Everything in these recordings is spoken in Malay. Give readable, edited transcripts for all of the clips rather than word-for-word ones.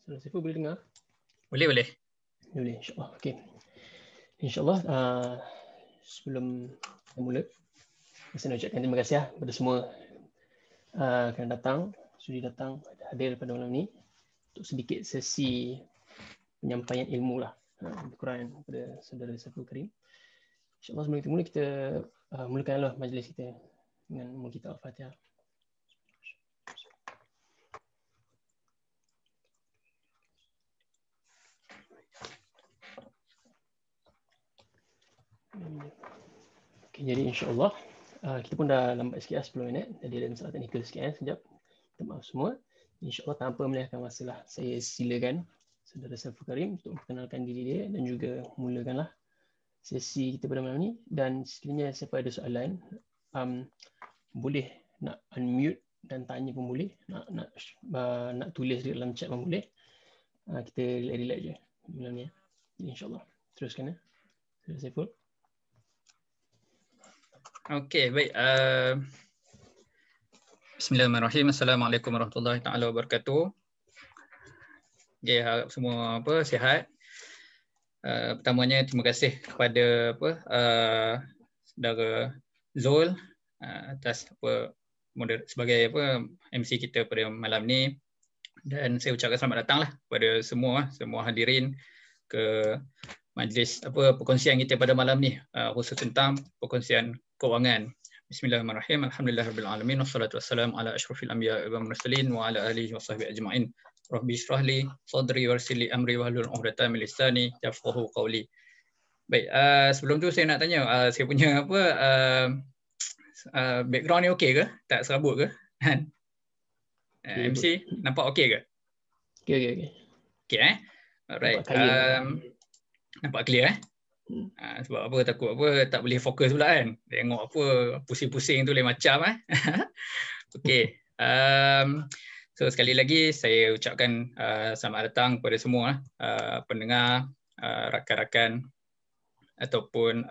Saudara Saiful boleh dengar? Boleh. Boleh, insyaAllah. Okay. InsyaAllah, sebelum kita mula, saya nak ucapkan terima kasih kepada semua kerana sudi datang hadir pada malam ini untuk sedikit sesi penyampaian ilmu lah, lebih kurang kepada saudara Saiful Karim. InsyaAllah sebelum kita mula, kita mulakanlah majlis kita dengan membaca kita Al-Fatihah. Okay, jadi insyaAllah kita pun dah lambat sikit 10 minit. Jadi ada masalah teknikal sikit sekejap. Minta maaf semua. InsyaAllah tanpa melihaikan masa lah, saya silakan saudara Saiful Karim untuk memperkenalkan diri dia dan juga mulakanlah sesi kita pada malam ni. Dan sekiranya siapa ada soalan, boleh nak unmute dan tanya pun boleh, nak tulis di dalam chat pun boleh. Kita relax je malam ni. Jadi insyaAllah teruskan ya, saudara Saiful. Okey, baik. Bismillahirrahmanirrahim. Assalamualaikum warahmatullahi taala wabarakatuh. Okay, harap semua sihat. Pertamanya terima kasih kepada saudara Zul atas sebagai MC kita pada malam ni, dan saya ucapkan selamat datanglah kepada semua hadirin ke majlis perkongsian kita pada malam ni, khusus tentang perkongsian keuangan. Bismillahirrahmanirrahim. Alhamdulillahirabbil alamin wassalatu wassalamu ala asyrafil anbiya'i wal mursalin wa ala alihi washabbihi ajma'in. Rabbi shrah li sadri wayassir li amri wahlul 'uqdatam min lisani yafqahu qawli. Baik, sebelum tu saya nak tanya, saya punya background ni okey ke? Tak serabut ke? MC nampak okey ke? Okey. Okey alright. Nampak clear sebab takut tak boleh fokus pula kan. Tengok pusing-pusing tu lain macam Okey. So sekali lagi saya ucapkan selamat datang kepada semua pendengar, rakan-rakan ataupun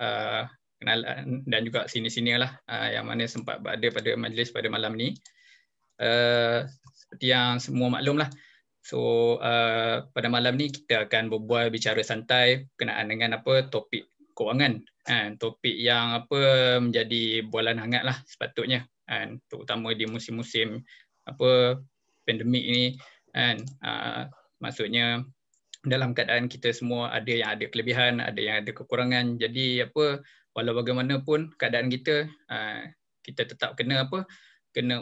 kenalan dan juga sini-sini lah yang mana sempat berada pada majlis pada malam ni. Seperti yang semua maklum lah. So pada malam ni kita akan berbual bicara santai berkenaan dengan topik keuangan, topik yang menjadi bualan hangat lah sepatutnya, terutama di musim-musim pandemik ni maksudnya dalam keadaan kita semua ada yang ada kelebihan, ada yang ada kekurangan. Jadi walau bagaimanapun keadaan kita, kita tetap kena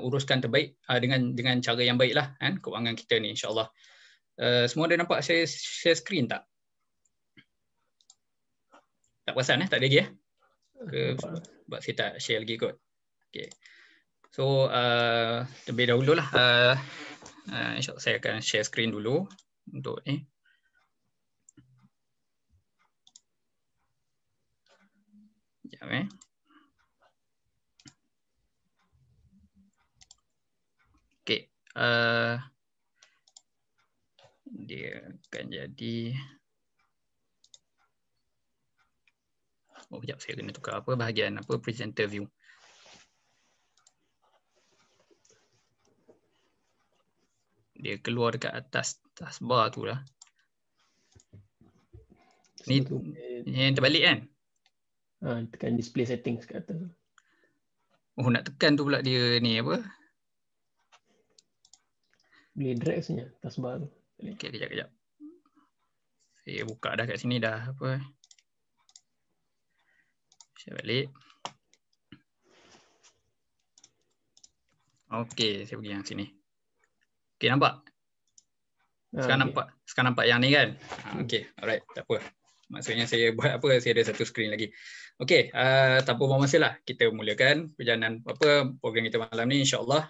uruskan terbaik dengan cara yang baiklah keuangan kita ni, insya-Allah. Semua ada nampak saya share screen tak? Tak perasan tak ada lagi sebab saya tak share lagi kot. Okey. So terlebih dahululah insya-Allah saya akan share screen dulu untuk ni. Sekejap Okey, dia akan jadi kejap saya kena tukar bahagian presenter view. Dia keluar dekat atas taskbar tu lah. Ni yang terbalik kan? Tekan display settings kat atas. Nak tekan tu pula dia ni Boleh drag sebenarnya taskbar tu. Okey, kejap. Saya buka dah kat sini dah Share balik. Okey, saya pergi yang sini. Okey, nampak? Sekarang nampak yang ni kan? Okey, alright, tak apa. Maksudnya saya buat saya ada satu skrin lagi. Okey, tanpa buang masa lah, kita mulakan perjalanan program kita malam ni, insya-Allah.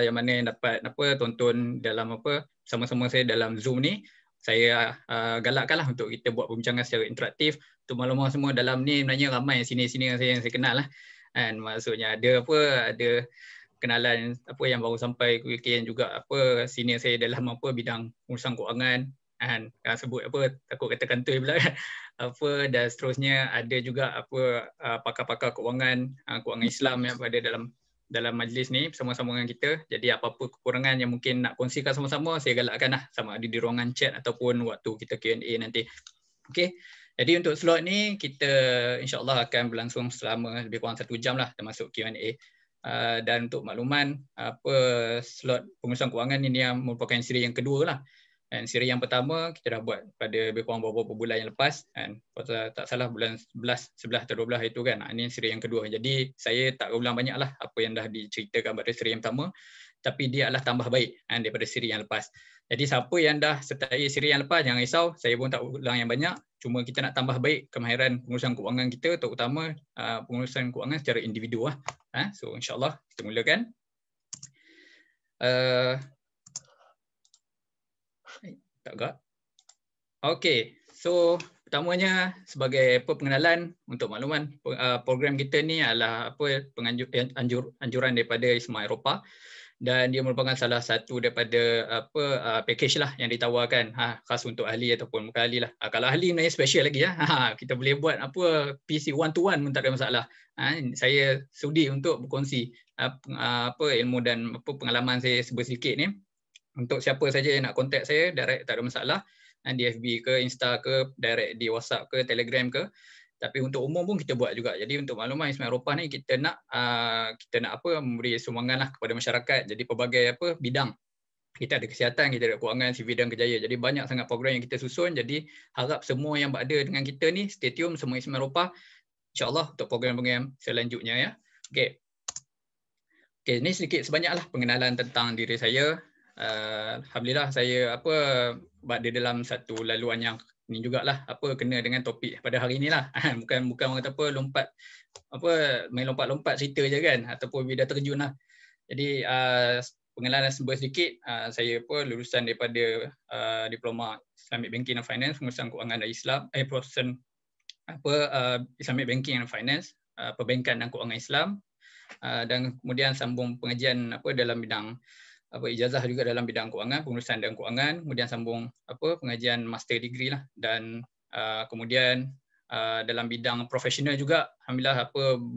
Yang mana dapat tonton dalam sama-sama saya dalam Zoom ni. Saya galakkanlah untuk kita buat perbincangan secara interaktif. Untuk maklumat semua dalam ni sebenarnya ramai sini-sini yang saya kenal lah. Maksudnya ada kenalan yang baru sampai weekend juga senior saya dalam bidang urusan keuangan. Kalau sebut takut kata kantoi pula dan seterusnya. Ada juga pakar-pakar keuangan Islam yang ada dalam dalam majlis ni bersama-sama dengan kita. Jadi apa-apa kekurangan yang mungkin nak kongsikan sama-sama, saya galakkan lah, sama ada di ruangan chat ataupun waktu kita Q&A nanti. Okey. Jadi untuk slot ni kita insya-Allah akan berlangsung selama lebih kurang 1 jam lah, termasuk Q&A. Dan untuk makluman, slot pengurusan kewangan ini yang merupakan siri yang kedua lah. Dan siri yang pertama kita dah buat pada lebih kurang beberapa bulan yang lepas, kan, kalau tak salah bulan 11 atau 12 itu kan. Ini siri yang kedua. Jadi saya tak ulang banyak lah apa yang dah diceritakan pada siri yang pertama, tapi dia adalah tambah baik daripada siri yang lepas. Jadi siapa yang dah sertai siri yang lepas, jangan risau, saya pun tak ulang yang banyak. Cuma kita nak tambah baik kemahiran pengurusan kewangan kita, terutama pengurusan kewangan secara individu lah. So insyaAllah kita mulakan. Okey, so pertamanya sebagai pengenalan untuk makluman, program kita ni adalah anjuran daripada ISMA Eropah, dan dia merupakan salah satu daripada package lah yang ditawarkan khas untuk ahli ataupun bukan ahli lah. Kalau ahli sebenarnya special lagi kita boleh buat PC one to one pun tak ada masalah. Saya sudi untuk berkongsi ilmu dan pengalaman saya sedikit ni. Untuk siapa saja yang nak kontak saya direct, tak ada masalah, di FB ke, Insta ke, direct di WhatsApp ke, Telegram ke. Tapi untuk umum pun kita buat juga. Jadi untuk makluman ISMA Eropah ni kita nak memberi sumbangan lah kepada masyarakat. Jadi pelbagai bidang. Kita ada kesihatan, kita ada kewangan, CV dan kerjaya. Jadi banyak sangat program yang kita susun. Jadi harap semua yang berada dengan kita ni stay tune semua ISMA Eropah, insya-Allah untuk program-program selanjutnya ya. Okey. Okey, ni sedikit sebanyaklah pengenalan tentang diri saya. Alhamdulillah saya berada dalam satu laluan yang ni jugalah kena dengan topik pada hari inilah. bukan orang kata main lompat-lompat cerita je kan, ataupun dah terjun lah. Jadi pengenalan sedikit, saya lulusan daripada diploma Islamic Banking and Finance, pengurusan kewangan dan Islam, profesion Islamic Banking and Finance, perbankan dan kewangan Islam, dan kemudian sambung pengajian dalam bidang ijazah juga dalam bidang kewangan, pengurusan dan kewangan, kemudian sambung pengajian master degree lah, dan kemudian dalam bidang profesional juga alhamdulillah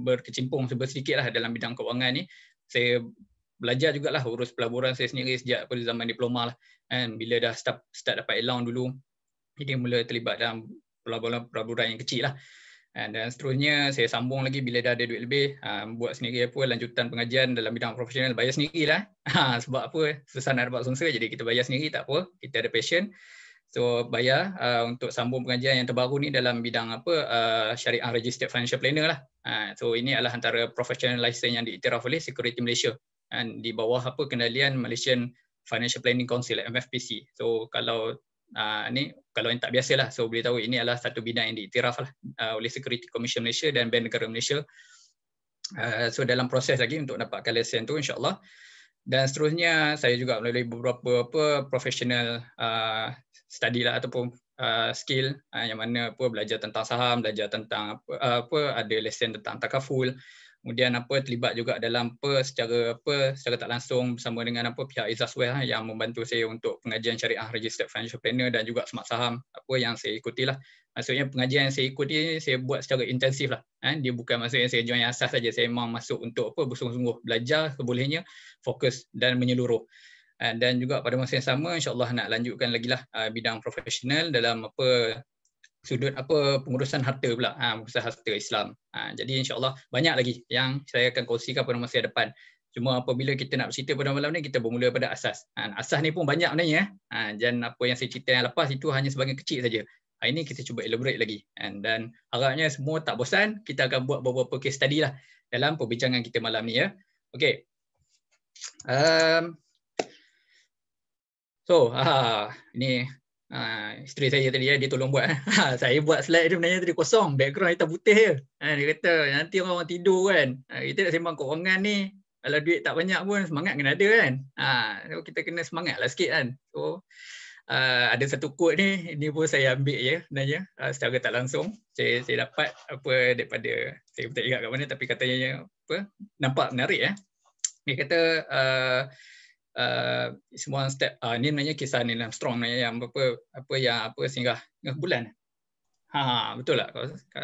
berkecimpung sedikit lah dalam bidang kewangan ni. Saya belajar jugalah urus pelaburan saya sendiri sejak zaman diploma lah, kan, bila dah start dapat allowance dulu, jadi mula terlibat dalam pelaburan yang kecil lah. Dan seterusnya saya sambung lagi bila dah ada duit lebih, buat sendiri lanjutan pengajian dalam bidang profesional, bayar sendirilah. Sebab susah nak dapat sponsor, jadi kita bayar sendiri, tak apa, kita ada passion. So bayar untuk sambung pengajian yang terbaru ni dalam bidang Syariah Registered Financial Planner lah. So ini adalah antara professional license yang diiktiraf oleh Security Malaysia, di bawah kendalian Malaysian Financial Planning Council, MFPC. So kalau yang tak biasalah, so boleh tahu ini adalah satu bidang yang diiktiraf lah oleh Security Commission Malaysia dan Bank Negara Malaysia. So dalam proses lagi untuk dapatkan lesen tu insya-Allah. Dan seterusnya saya juga melalui beberapa professional study lah ataupun skill yang mana belajar tentang saham, belajar tentang ada lesen tentang takaful. Kemudian terlibat juga dalam secara tak langsung bersama dengan pihak Izasware yang membantu saya untuk pengajian Syariah Registered Financial Planner dan juga smart saham yang saya ikutilah. Maksudnya pengajian yang saya ikuti saya buat secara intensif lah. Dia bukan maksudnya saya join asas saja, saya memang masuk untuk bersungguh-sungguh belajar sebolehnya, fokus dan menyeluruh. Dan juga pada masa yang sama insya-Allah nak lanjutkan lagi lah bidang profesional dalam sudut pengurusan harta pula, pengurusan harta Islam. Jadi insya-Allah banyak lagi yang saya akan kongsikan pada masa depan. Cuma apabila kita nak bercerita pada malam ni, kita bermula pada asas. Asas ni pun banyak sebenarnya, dan apa yang saya cerita yang lepas itu hanya sebahagian kecil saja. Hari ini kita cuba elaborate lagi, dan harapnya semua tak bosan, kita akan buat beberapa case study lah dalam perbincangan kita malam ni ya. Okey. So, ini isteri saya tadi dia tolong buat. Saya buat slide dia sebenarnya tadi kosong, background hitam putih je. Dia kata nanti orang tidur kan. Kita nak sembang kewangan ni, kalau duit tak banyak pun semangat kena ada kan. So kita kena semangatlah sikit kan. So ada satu quote ni, ini pun saya ambil je sebenarnya secara tak langsung. Saya dapat daripada, saya tak ingat kat mana, tapi katanya nampak menarik. Dia kata semua step ni namanya kisah Neil Armstrong yang singgah bulan. Betul tak?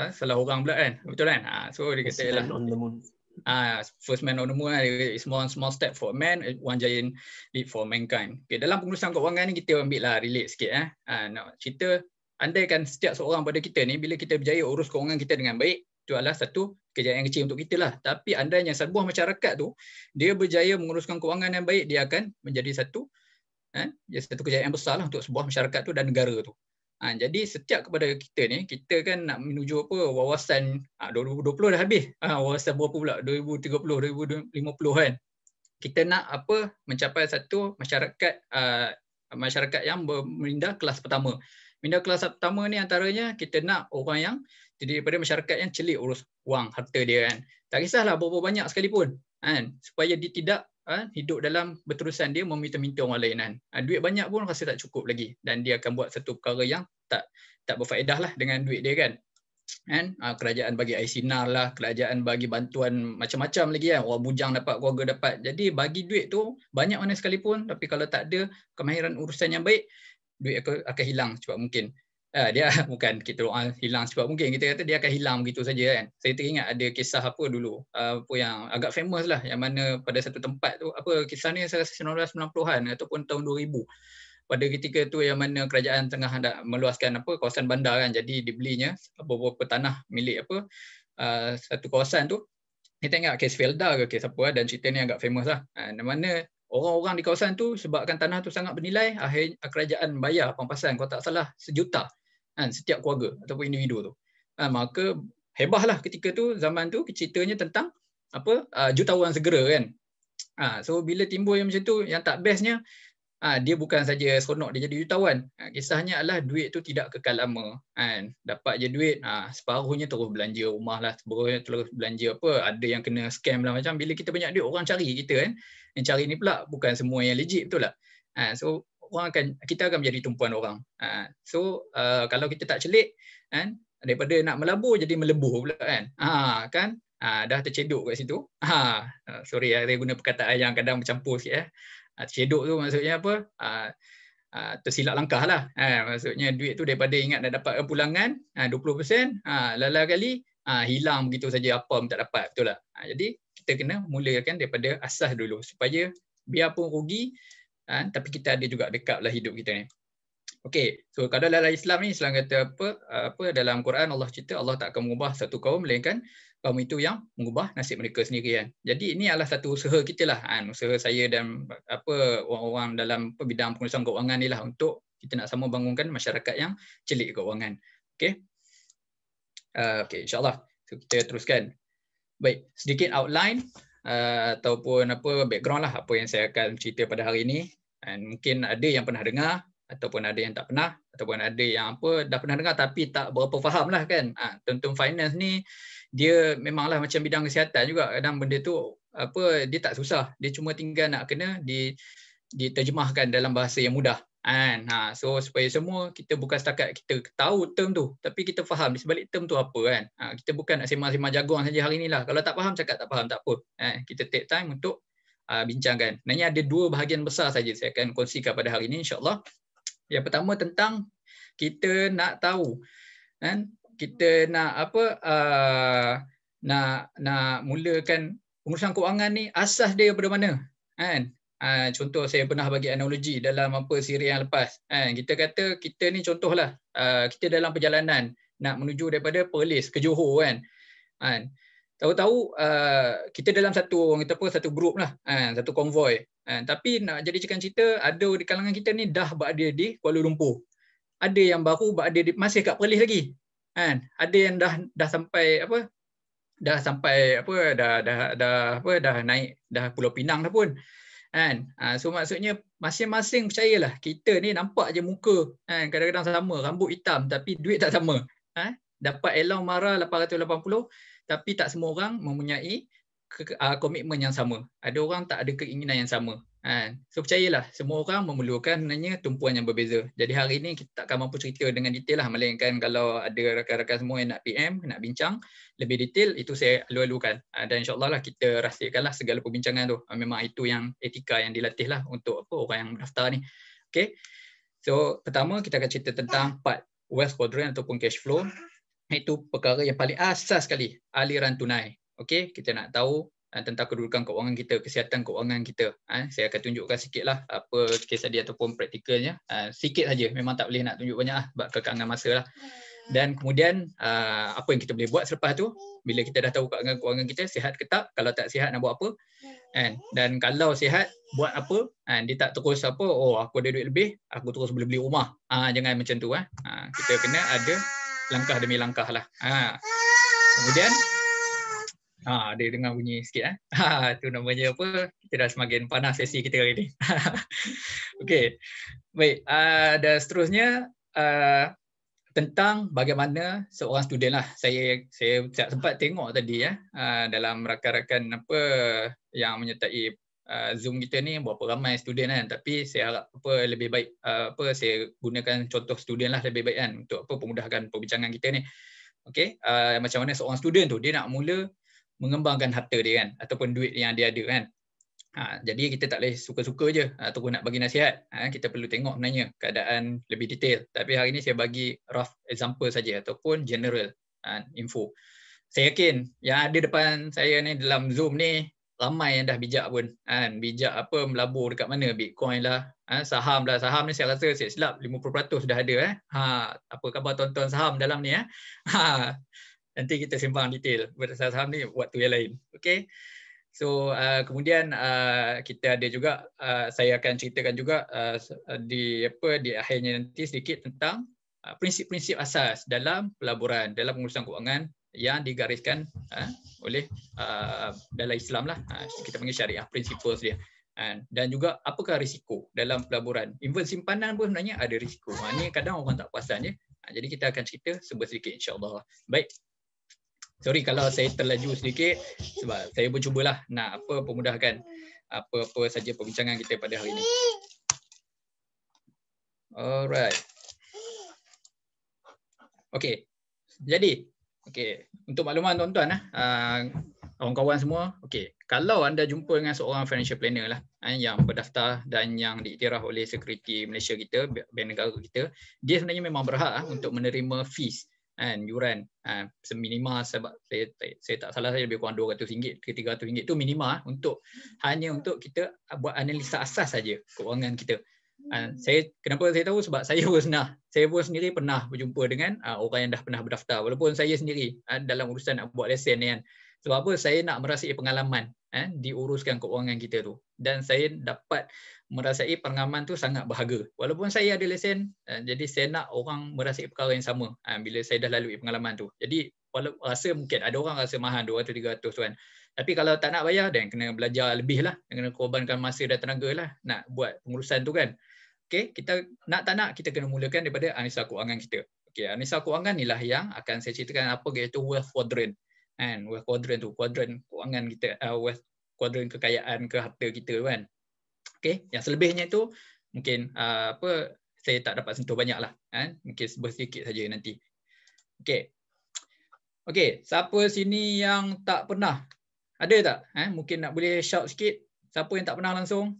Salah orang pula kan. Betul kan? So dia kata on the moon. First man on the moon, small step for man, one giant leap for mankind. Okay, dalam pengurusan keuangan ni kita ambil lah relate sikit. Nak cerita, andaikan setiap seorang pada kita ni, bila kita berjaya urus keuangan kita dengan baik, itu adalah satu kejayaan yang kecil untuk kita lah. Tapi andainya sebuah masyarakat tu, dia berjaya menguruskan keuangan yang baik, dia akan menjadi satu kejayaan yang besar lah untuk sebuah masyarakat tu dan negara tu. Jadi setiap kepada kita ni, kita kan nak menuju wawasan 2020 dah habis. Wawasan berapa pula? 2030, 2050 kan. Kita nak mencapai satu masyarakat yang memindah kelas pertama. Minda kelas pertama ni antaranya kita nak orang yang jadi daripada masyarakat yang celik urus wang, harta dia kan. Tak kisahlah berapa banyak sekalipun kan, supaya dia tidak hidup dalam berterusan dia meminta-minta orang lain kan. Duit banyak pun rasa tak cukup lagi dan dia akan buat satu perkara yang tak berfaedah lah dengan duit dia kan. Kerajaan bagi air sinar lah, kerajaan bagi bantuan macam-macam lagi kan. Orang bujang dapat, keluarga dapat. Jadi bagi duit tu banyak mana sekalipun, tapi kalau tak ada kemahiran urusan yang baik, duit akan hilang secepat mungkin. Dia bukan kita doa hilang secepat mungkin, kita kata dia akan hilang begitu saja kan. Saya teringat ada kisah dulu, yang agak famous lah, yang mana pada satu tempat tu, kisah ni saya rasa 1990-an ataupun tahun 2000. Pada ketika tu yang mana kerajaan tengah hendak meluaskan kawasan bandar kan, jadi dibelinya beberapa tanah milik satu kawasan tu. Kita ingat kes Felda ke kes apa, dan cerita ni agak famous lah. Di mana orang-orang di kawasan tu sebabkan tanah tu sangat bernilai, akhir kerajaan bayar pampasan kalau tak salah 1 juta setiap keluarga ataupun individu tu. Maka hebahlah ketika tu, zaman tu ceritanya tentang jutawan segera kan. So bila timbul yang macam tu, yang tak bestnya, dia bukan saja seronok dia jadi jutawan. Kisahnya adalah duit tu tidak kekal lama kan. Dapat je duit, separuhnya terus belanja rumah lah, separuhnya terus belanja ada yang kena scam lah macam. Bila kita banyak duit, orang cari kita kan. Yang cari ni pula bukan semua yang legit, betul tak? So kita akan menjadi tumpuan orang. Kalau kita tak celik kan, daripada nak melabur jadi melebur pula kan. Dah tercedok kat situ. Sorry saya guna perkataan yang kadang bercampur sikit. Tercedok tu maksudnya tersilap langkah lah. Maksudnya duit tu daripada ingat nak dapat pulangan 20%, lala kali hilang begitu saja, apa pun tak dapat, betul tak? Jadi kita kena mulakan daripada asas dulu supaya biarpun rugi, tapi kita ada juga backup lah hidup kita ni. Okey, so kalau dalam Islam ni, Islam kata dalam Quran Allah cerita Allah tak akan mengubah satu kaum melainkan kaum itu yang mengubah nasib mereka sendiri kan. Jadi ini adalah satu usaha kita lah, usaha saya dan orang-orang dalam bidang pengurusan keuangan ni lah, untuk kita nak sama bangunkan masyarakat yang celik keuangan. Okey. Okey, insya-Allah. So kita teruskan. Baik, sedikit outline ataupun background lah apa yang saya akan cerita pada hari ini. Mungkin ada yang pernah dengar ataupun ada yang tak pernah, ataupun ada yang dah pernah dengar tapi tak berapa faham lah kan. Tentang finance ni dia memanglah macam bidang kesihatan juga. Kadang benda tu dia tak susah, dia cuma tinggal nak kena diterjemahkan dalam bahasa yang mudah. So supaya semua kita bukan setakat kita tahu term tu, tapi kita faham di sebalik term tu apa kan. Kita bukan nak sembang-sembang jagoan saja hari ni lah. Kalau tak faham cakap tak faham, tak apa. Kita take time untuk bincangkan. Nanya ada 2 bahagian besar saja saya akan kongsikan pada hari ini insya-Allah. Yang pertama tentang kita nak tahu kan, kita nak nak mulakan pengurusan keuangan ni, asas dia daripada mana kan. Contoh saya pernah bagi analogi dalam siri yang lepas kan. Kita kata kita ni contohlah kita dalam perjalanan nak menuju daripada Perlis ke Johor kan. Tahu-tahu kita dalam satu grup lah, satu konvoi. Tapi nak jadi cerita, ada di kalangan kita ni dah berada di Kuala Lumpur. Ada yang baru berada masih kat Perlis lagi. Ada yang dah sampai dah naik dah Pulau Pinang dah pun. So maksudnya masing-masing percayalah, kita ni nampak je muka kadang-kadang sama, rambut hitam tapi duit tak sama. Dapat allowance mara 880 tapi tak semua orang mempunyai komitmen yang sama. Ada orang tak ada keinginan yang sama. So percayalah, semua orang memerlukan tumpuan yang berbeza. Jadi hari ini kita tak akan mampu cerita dengan detail lah, melainkan kalau ada rakan-rakan semua yang nak PM, nak bincang lebih detail, itu saya alu-alukan. Dan insya-Allah lah kita rahsiakanlah segala perbincangan tu. Memang itu yang etika yang dilatih lah untuk orang yang mendaftar ni. Okay. So pertama kita akan cerita tentang part wealth quadrant ataupun cash flow. Itu perkara yang paling asas sekali, aliran tunai. Okey, kita nak tahu tentang kedudukan keuangan kita, kesihatan keuangan kita. Saya akan tunjukkan sikitlah apa case study ataupun praktikalnya. Sikit saja, memang tak boleh nak tunjuk banyak sebab kekangan masa lah. Dan kemudian apa yang kita boleh buat selepas tu, bila kita dah tahu keuangan kita, sihat ke tak, kalau tak sihat nak buat apa. Dan kalau sihat, buat apa. Dia tak terus apa, oh aku ada duit lebih, aku terus boleh beli rumah. Jangan macam tu. Kita kena ada langkah demi langkah lah. Kemudian, dia dengar bunyi sikit. Itu namanya apa, kita dah semakin panas sesi kita hari ni. Okey, baik. Dan seterusnya, tentang bagaimana seorang student lah. Saya tak sempat tengok tadi dalam rakan-rakan apa yang menyertai Zoom kita ni berapa ramai student kan, tapi saya harap apa lebih baik saya gunakan contoh student lah lebih baik kan untuk apa pemudahkan perbincangan kita ni. Okey, macam mana seorang student tu dia nak mula mengembangkan harta dia kan ataupun duit yang dia ada kan. Jadi kita tak boleh suka-suka je terus nak bagi nasihat. Kita perlu tengok sebenarnya keadaan lebih detail. Tapi hari ini saya bagi rough example saja ataupun general info. Saya yakin yang ada depan saya ni dalam Zoom ni ramai yang dah bijak pun. Bijak apa melabur dekat mana, Bitcoin lah, saham lah. Saham ni saya rasa saya silap 50% sudah ada. Apa khabar tuan-tuan saham dalam ni nanti kita sembang detail pasal saham ni waktu yang lain. Okey. So kemudian kita ada juga saya akan ceritakan juga di akhirnya nanti sedikit tentang prinsip-prinsip asas dalam pelaburan, dalam pengurusan keuangan yang digariskan oleh dalam Islam lah. Kita panggil syariah, principles dia. Dan juga apakah risiko dalam pelaburan. Even simpanan pun sebenarnya ada risiko. Ini kadang orang tak perasan je. Jadi kita akan cerita sedikit insya-Allah. Baik. Sorry kalau saya terlaju sedikit sebab saya bercubalah nak pemudahkan apa-apa saja perbincangan kita pada hari ini. Alright. Okey. Jadi, untuk makluman tuan-tuan kawan-kawan semua, kalau anda jumpa dengan seorang financial planner lah yang berdaftar dan yang diiktiraf oleh Security Malaysia kita, bank negara kita, dia sebenarnya memang berhak untuk menerima fees yuran seminima sebab saya tak salah saya lebih kurang RM200 ke RM300 tu minima hanya untuk kita buat analisa asas saja keuangan kita. Kenapa saya tahu sebab saya pun sendiri pernah berjumpa dengan orang yang dah pernah berdaftar walaupun saya sendiri dalam urusan nak buat lesen ni kan. Sebab apa? Saya nak merasai pengalaman diuruskan keuangan kita tu dan saya dapat merasai pengalaman tu sangat berharga. Walaupun saya ada lesen, jadi saya nak orang merasai perkara yang sama bila saya dah lalui pengalaman tu. Jadi rasa mungkin ada orang rasa mahal 200-300 kan. Tapi kalau tak nak bayar dan kena belajar lebih lah, kena korbankan masa dan tenaga lah nak buat pengurusan tu kan. Kita nak tak nak kita kena mulakan daripada analisa keuangan kita. Analisa keuangan inilah yang akan saya ceritakan apa iaitu wealth quadrant. Wealth quadrant tu, kuadran keuangan kita, wealth kuadran kekayaan ke harta kita kan. Yang selebihnya itu mungkin saya tak dapat sentuh banyak lah. Mungkin sedikit saja nanti. Siapa sini yang tak pernah? Ada tak? Mungkin nak boleh shout sikit. Siapa yang tak pernah langsung?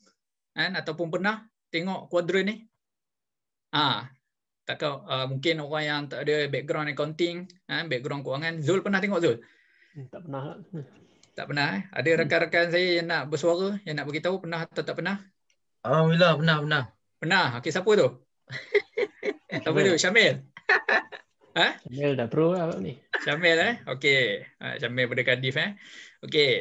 Ataupun pernah tengok kuadran ni? Mungkin orang yang tak ada background accounting, background keuangan. Zul pernah tengok Zul? Tak pernah. Tak pernah. Ada rakan-rakan saya yang nak bersuara, yang nak beritahu pernah atau tak pernah? Alhamdulillah pernah. Pernah. Siapa tu? Siapa tu? Syamil. Syamil dah pro lah ni. Syamil Syamil pada Cardiff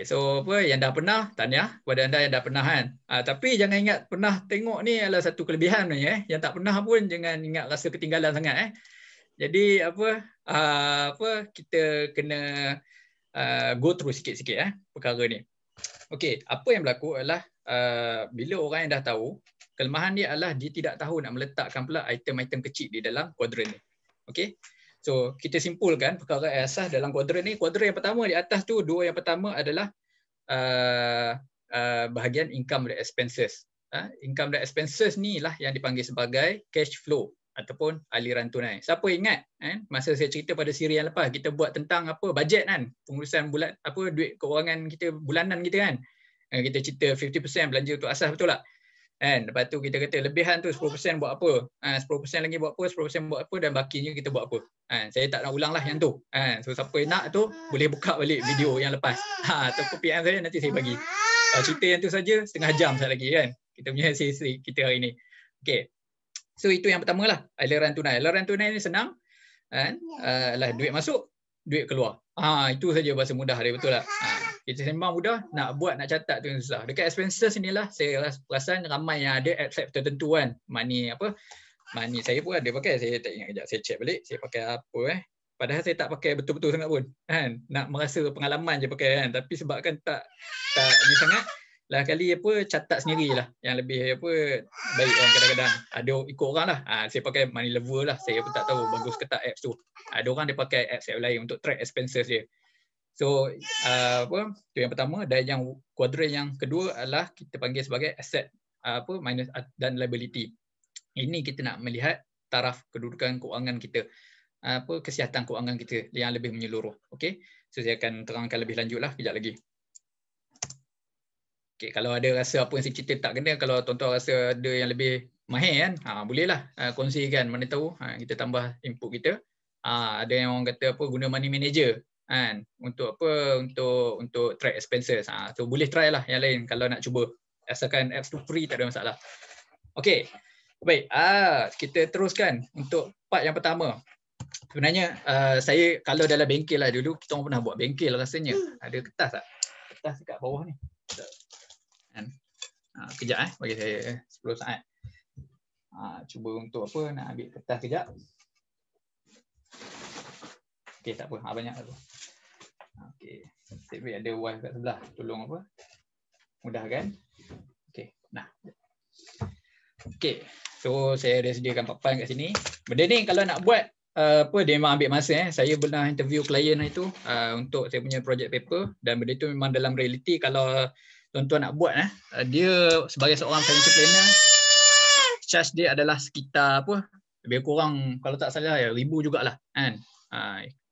so yang dah pernah, tahniah kepada anda yang dah pernah kan. Tapi jangan ingat pernah tengok ni adalah satu kelebihan sebenarnya Yang tak pernah pun jangan ingat rasa ketinggalan sangat Jadi kita kena go through sikit-sikit perkara ni. Apa yang berlaku adalah bila orang yang dah tahu, kelemahan dia adalah dia tidak tahu nak meletakkan pula item-item kecil di dalam kuadran ni. So kita simpulkan perkara asas dalam kuadran ni. Kuadran yang pertama di atas tu, dua yang pertama adalah bahagian income dan expenses. Income dan expenses ni lah yang dipanggil sebagai cash flow ataupun aliran tunai. Siapa ingat masa saya cerita pada siri yang lepas kita buat tentang bajet kan, pengurusan bulan duit keuangan kita bulanan kita kan. Kita cerita 50% belanja untuk asas, betul tak? Kan? Lepas tu kita kata lebihan tu 10% buat apa? 10% lagi buat apa? 10% buat apa? Dan bakinya kita buat apa? Saya tak nak ulang lah yang tu. So siapa yang nak tu boleh buka balik video yang lepas. Ataupun PM saya nanti saya bagi. Cerita yang tu saja setengah jam sekali lagi kan. Kita punya sesi kita hari ni. Okay. So itu yang pertama lah. Aliran tunai. Aliran tunai ni senang. Lah duit masuk, duit keluar. Itu saja bahasa mudah dia, betul tak? Kita sembang mudah, nak buat, nak catat tu yang susah. Dekat expenses ni lah, saya perasan ramai yang ada accept tertentu kan. Money saya pun ada pakai, saya tak ingat kejap, saya check balik, saya pakai apa Padahal saya tak pakai betul-betul sangat pun. Kan? Nak merasa pengalaman je pakai kan. Tapi sebab kan tak ni sangat, lah kali catat sendirilah yang lebih baik kan kadang-kadang. Ada ikut orang lah. Saya pakai Money Lover lah. Saya pun tak tahu bagus ke tak apps tu. Ada orang dia pakai apps lain untuk track expenses dia. So tu yang pertama. Dan yang kuadran yang kedua adalah kita panggil sebagai asset minus dan liability. Ini kita nak melihat taraf kedudukan keuangan kita, kesihatan keuangan kita yang lebih menyeluruh. Okey, so saya akan terangkan lebih lanjut lah kejap lagi. Okey, kalau ada rasa apa yang saya cerita tak kena, kalau tuan-tuan rasa ada yang lebih mahir kan, bolehlah kongsikan, mana tahu kita tambah input kita. Ada yang orang kata guna money manager kan, untuk untuk track expenses. So boleh try lah yang lain kalau nak cuba, asalkan apps tu free, tak ada masalah. Okey, baik, kita teruskan untuk part yang pertama. Sebenarnya saya kalau dalam bengkel lah dulu, kita orang pernah buat bengkel rasanya. Ada kertas tak? Kertas dekat bawah ni. Kejap bagi saya 10 saat. Cuba untuk nak ambil kertas kejap. Okey, tak apa, banyak tak apa. Okey, saya ada wifi kat sebelah, tolong mudah kan? Okey, nah. Okey, so saya ada sediakan papan kat sini. Benda ni kalau nak buat dia memang ambil masa. Saya pernah interview klien itu untuk saya punya project paper, dan benda itu memang dalam reality kalau tuan-tuan nak buat dia sebagai seorang financial planner, charge dia adalah sekitar lebih kurang kalau tak salah 1,000 jugalah kan.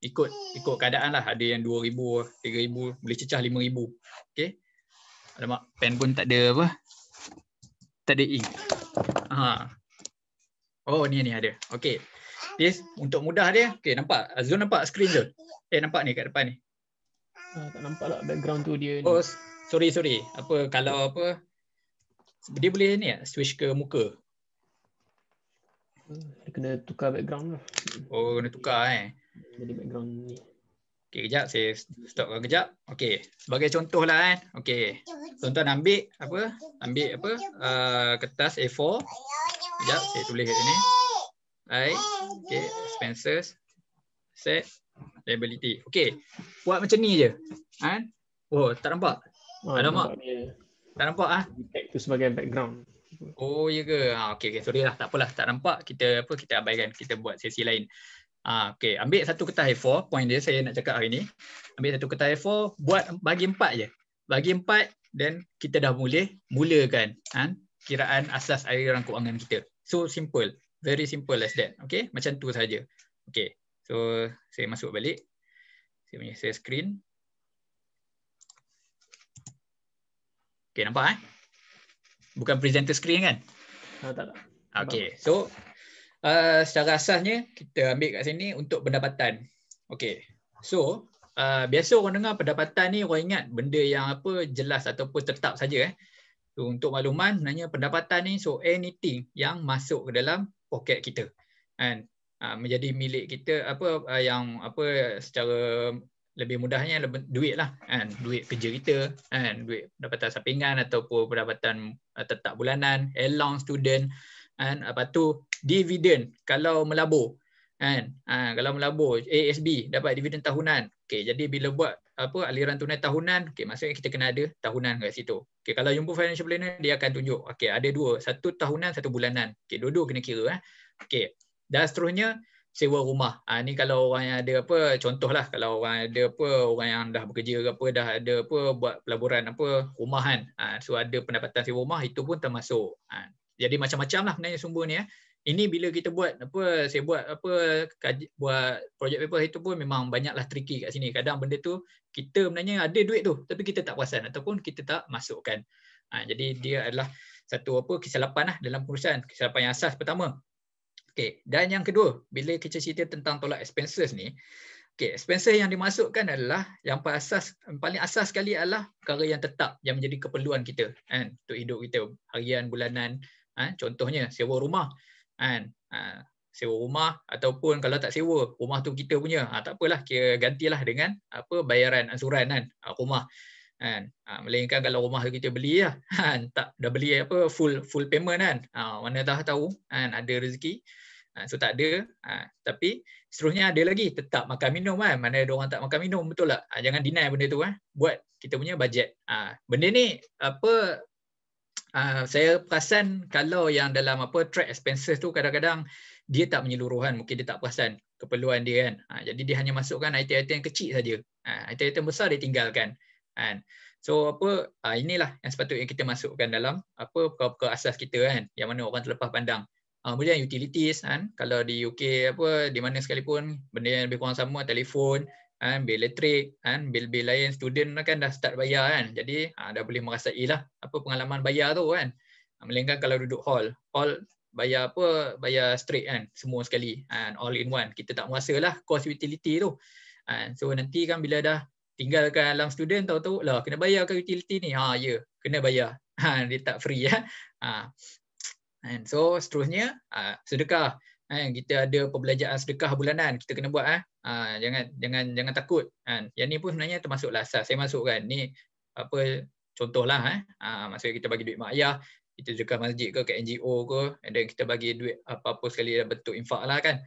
Ikut keadaan lah, ada yang 2,000, 3,000, boleh cecah 5,000. Okey. Alamak, pen pun tak ada tak ada ink. Oh, ni ada. Okey. This untuk mudah dia. Okey, nampak? Azul nampak skrin tu? Nampak ni kat depan ni. Tak nampak lah background tu dia ni. Oh, sorry. Kalau dia boleh ni switch ke muka. Dia kena tukar background lah. Oh, kena tukar Jadi background ni. Okey, kejap saya stop kejap. Okey, sebagai contoh lah Okey. Tuan-tuan ambil kertas A4. Kejap saya tulis kat sini. Baik. Okey, expenses, asset, liability. Okey. Buat macam ni je. Oh, tak nampak? Alamak. Tak nampak Tag tu sebagai background. Oh, ya ke? Okey, sorry lah, tak apalah, tak nampak. Kita abaikan, kita buat sesi lain. Okey, ambil satu kertas A4, point dia saya nak cakap hari ni. Ambil satu kertas A4, buat bagi 4 je. Bagi 4 dan kita dah mulakan kiraan asas aliran keuangan kita. So simple, very simple as that. Okey, macam tu saja. Okey. So saya masuk balik. Saya punya share screen. Okey, nampak Bukan presenter screen kan? Tak. Okey, so secara asasnya kita ambil kat sini untuk pendapatan. Okey. So biasa orang dengar pendapatan ni orang ingat benda yang jelas ataupun tetap saja So, untuk makluman sebenarnya pendapatan ni anything yang masuk ke dalam poket kita kan, menjadi milik kita yang secara lebih mudahnya duit lah kan, duit kerja kita kan, duit pendapatan sampingan ataupun pendapatan tetap bulanan, allowance student kan, lepas tu dividen kalau melabur kan, kalau melabur ASB dapat dividen tahunan. Okey, jadi bila buat aliran tunai tahunan, okey, maksudnya kita kena ada tahunan kat situ. Okey, kalau jumpa financial planner dia akan tunjuk okey ada dua, satu tahunan, satu bulanan. Okey, dua-dua kena kira Okey. Dan seterusnya sewa rumah. Ni kalau orang yang ada contohlah kalau orang ada orang yang dah bekerja ke dah ada buat pelaburan rumah kan. So ada pendapatan sewa rumah, itu pun termasuk. Jadi macam-macam lah sebenarnya sumber ni Ini bila kita buat saya buat buat project paper itu pun memang banyaklah tricky kat sini. Kadang benda tu kita sebenarnya ada duit tu tapi kita tak perasan ataupun kita tak masukkan. Jadi dia adalah satu kesilapan lah dalam perusahaan, kesilapan yang asas pertama. Okey, dan yang kedua, bila kita cerita tentang tolak expenses ni, expenses yang dimasukkan adalah yang paling asas sekali adalah perkara yang tetap yang menjadi keperluan kita kan untuk hidup kita harian, bulanan. Contohnya sewa rumah kan. Sewa rumah ataupun kalau tak sewa, rumah tu kita punya. Tak apalah, kira gantilah dengan bayaran ansuran kan rumah. Melainkan kalau rumah tu kita beli lah tak dah beli full payment kan. Mana tahu kan ada rezeki. So tak ada. Tapi seterusnya ada lagi tetap makan minum kan. Mana ada orang tak makan minum, betul tak? Jangan deny benda tu buat kita punya bajet. Benda ni saya perasan kalau yang dalam track expenses tu kadang-kadang dia tak menyeluruhan, mungkin dia tak perasan keperluan dia kan. Jadi dia hanya masukkan item-item yang kecil saja. Item-item besar dia tinggalkan. So inilah yang sepatutnya kita masukkan dalam perkara asas kita kan, yang mana orang terlepas pandang. Kemudian utilities kan, kalau di UK di mana sekalipun benda yang lebih kurang sama, telefon kan, bil elektrik kan, bil-bil lain, student kan dah start bayar kan. Jadi dah boleh merasailah pengalaman bayar tu kan. Melainkan kalau duduk hall bayar bayar straight kan, semua sekali kan, all in one. Kita tak merasalah cost utility tu. So nanti kan bila dah tinggalkan alam student, tahu-tahu lah kena bayar ke utility ni. Ya, kena bayar. Dia tak free ya. So seterusnya sedekah. Kita ada perbelanjaan sedekah bulanan kita kena buat. Jangan takut. Yang ni pun sebenarnya termasuklah asas. Saya masukkan ni contohlah maksudnya kita bagi duit mak ayah, kita sedekah masjid ke NGO ke, dan kita bagi duit apa-apa sekali dalam bentuk infak lah kan.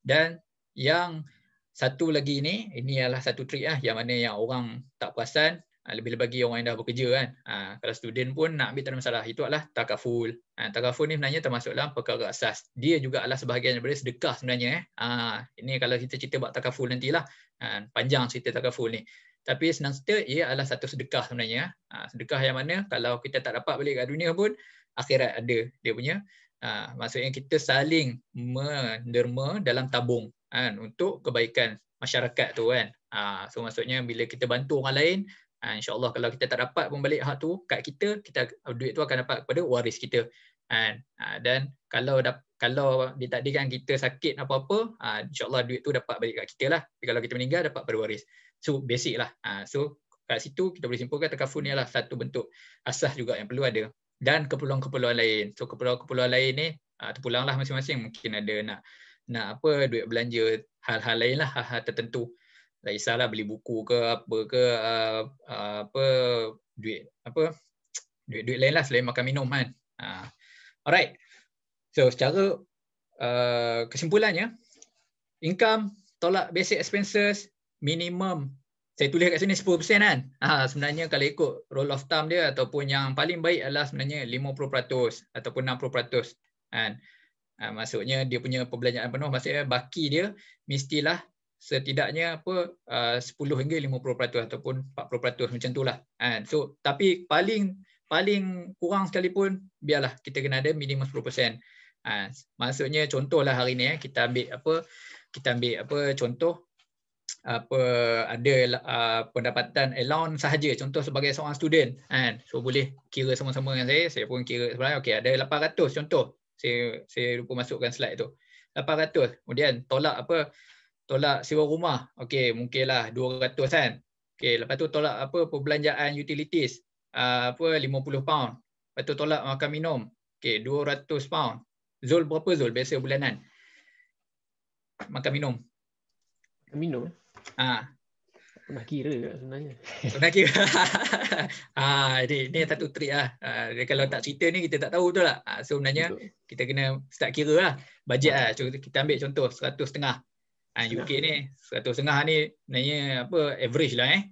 Dan yang satu lagi ini adalah satu trik yang mana yang orang tak perasan, lebih-lebih bagi orang yang dah bekerja kan. Kalau student pun nak ambil tak ada masalah. Itu adalah takaful. Takaful ni sebenarnya termasuk dalam perkara asas. Dia juga adalah sebahagian daripada sedekah sebenarnya. Ini kalau kita cerita buat takaful nantilah. Panjang cerita takaful ni. Tapi senang cerita, ia adalah satu sedekah sebenarnya. Sedekah yang mana kalau kita tak dapat balik kat dunia pun, akhirat ada dia punya. Maksudnya kita saling menderma dalam tabung untuk kebaikan masyarakat tu kan. So maksudnya bila kita bantu orang lain, InsyaAllah kalau kita tak dapat pun balik hak tu kat kita, duit tu akan dapat kepada waris kita. Dan kalau ditakdirkan kita sakit apa-apa, InsyaAllah duit tu dapat balik kat kita lah. Tapi kalau kita meninggal, dapat pada waris. So basic lah. So kat situ kita boleh simpulkan takaful ni adalah satu bentuk asas juga yang perlu ada. Dan keperluan-keperluan lain. So keperluan-keperluan lain ni terpulanglah masing-masing. Mungkin ada nak duit belanja hal-hal lain lah, hal-hal tertentu. Tak kisahlah beli buku ke duit lain lah selain makan minum kan. Alright. So secara kesimpulannya, income tolak basic expenses minimum, saya tulis kat sini 10% kan. Sebenarnya kalau ikut rule of thumb dia ataupun yang paling baik adalah sebenarnya 50% ataupun 60% kan. Maksudnya dia punya perbelanjaan penuh, maksudnya baki dia mestilah setidaknya 10 hingga 50% ataupun 40% macam itulah. So tapi paling kurang sekalipun biarlah kita kena ada minimum 10%. Maksudnya contohlah hari ni kita ambil contoh ada pendapatan allowance sahaja, contoh sebagai seorang student so boleh kira sama-sama dengan saya pun kira sebenarnya okey ada 800 contoh. Saya lupa masukkan slide tu. 800. Kemudian tolak sewa rumah. Okey, mungkinlah 200 kan. Okey, lepas tu tolak perbelanjaan utilities. 50 pound. Lepas tu tolak makan minum. Okey, 200 pound. Zul berapa Zul biasa bulanan? Makan minum. Makan minum? Pernah kira sebenarnya. Pernah kira. Ini satu trik lah. Kalau tak cerita ni kita tak tahu betul tak? So sebenarnya kita kena start kira lah. Bajet lah. Kita ambil contoh 100.5. UK ni 100.5 ni sebenarnya average lah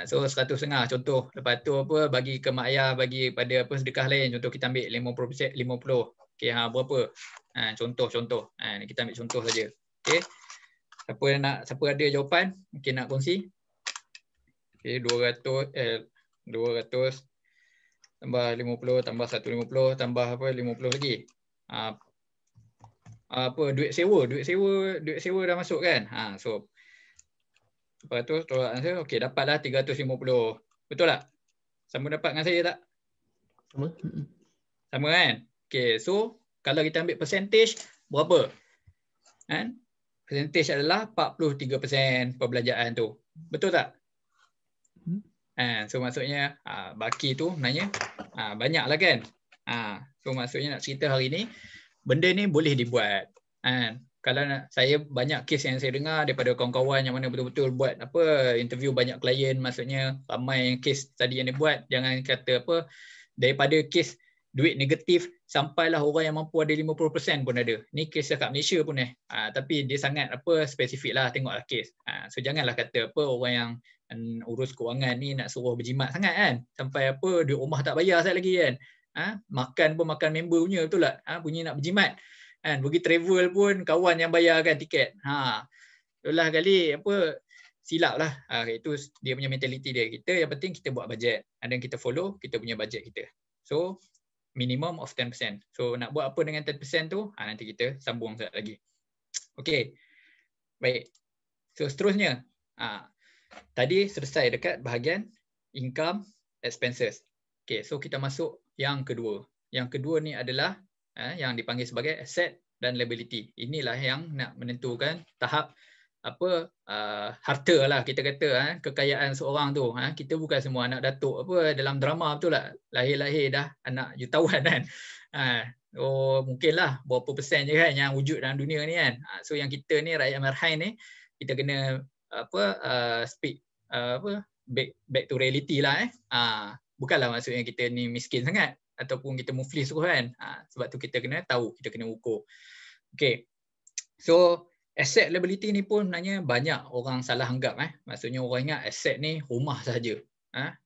So 100.5 contoh. Lepas tu bagi ke mak ayah, bagi pada sedekah lain. Contoh kita ambil 50%, 50. Okey, berapa? Contoh. Kita ambil contoh saja. Okey. Siapa ada jawapan mungkin nak kongsi. Okey, 200 tambah 50 tambah 150 tambah 50 lagi. Duit sewa dah masuk kan. So lepas tu tolak answer okey dapatlah 350. Betul tak? Sama dapat dengan saya tak? Sama. Sama kan? Okay, so kalau kita ambil percentage, berapa? Kan? Percentage adalah 43% perbelanjaan tu. Betul tak? So maksudnya baki tu sebenarnya banyak lah kan. So maksudnya nak cerita hari ni, benda ni boleh dibuat. Kalau saya banyak kes yang saya dengar daripada kawan-kawan yang mana betul-betul buat interview banyak klien, maksudnya ramai kes tadi yang dia buat, jangan kata daripada kes duit negatif sampailah orang yang mampu ada 50% pun ada. Ni kes dekat Malaysia pun tapi dia sangat spesifik lah, tengoklah kes. So janganlah kata orang yang urus kewangan ni nak suruh berjimat sangat kan, sampai duit rumah tak bayar sekali lagi kan. Makan pun makan member punya, betul tak? Bunyi nak berjimat kan, pergi travel pun kawan yang bayarkan tiket. Itulah kali silap lah. Itu dia punya mentaliti dia. Kita yang penting kita buat bajet dan kita follow kita punya bajet kita. So minimum of 10%. So nak buat apa dengan 10% tu, nanti kita sambung sekejap lagi. Okay, baik. So seterusnya, tadi selesai dekat bahagian income expenses. Okay, so kita masuk yang kedua. Yang kedua ni adalah yang dipanggil sebagai asset dan liability. Inilah yang nak menentukan tahap harta lah kita kata, kekayaan seorang tu. Kita bukan semua anak datuk dalam drama, betul tak? Lahir-lahir dah anak jutawan kan. Mungkinlah berapa persen je kan yang wujud dalam dunia ni kan. So yang kita ni rakyat marhain ni, kita kena speak back to reality lah. Bukanlah maksudnya kita ni miskin sangat ataupun kita muflis kan. Sebab tu kita kena tahu, kita kena ukur. Okay. So asset liability ni pun sebenarnya banyak orang salah anggap. Maksudnya orang ingat asset ni rumah sahaja.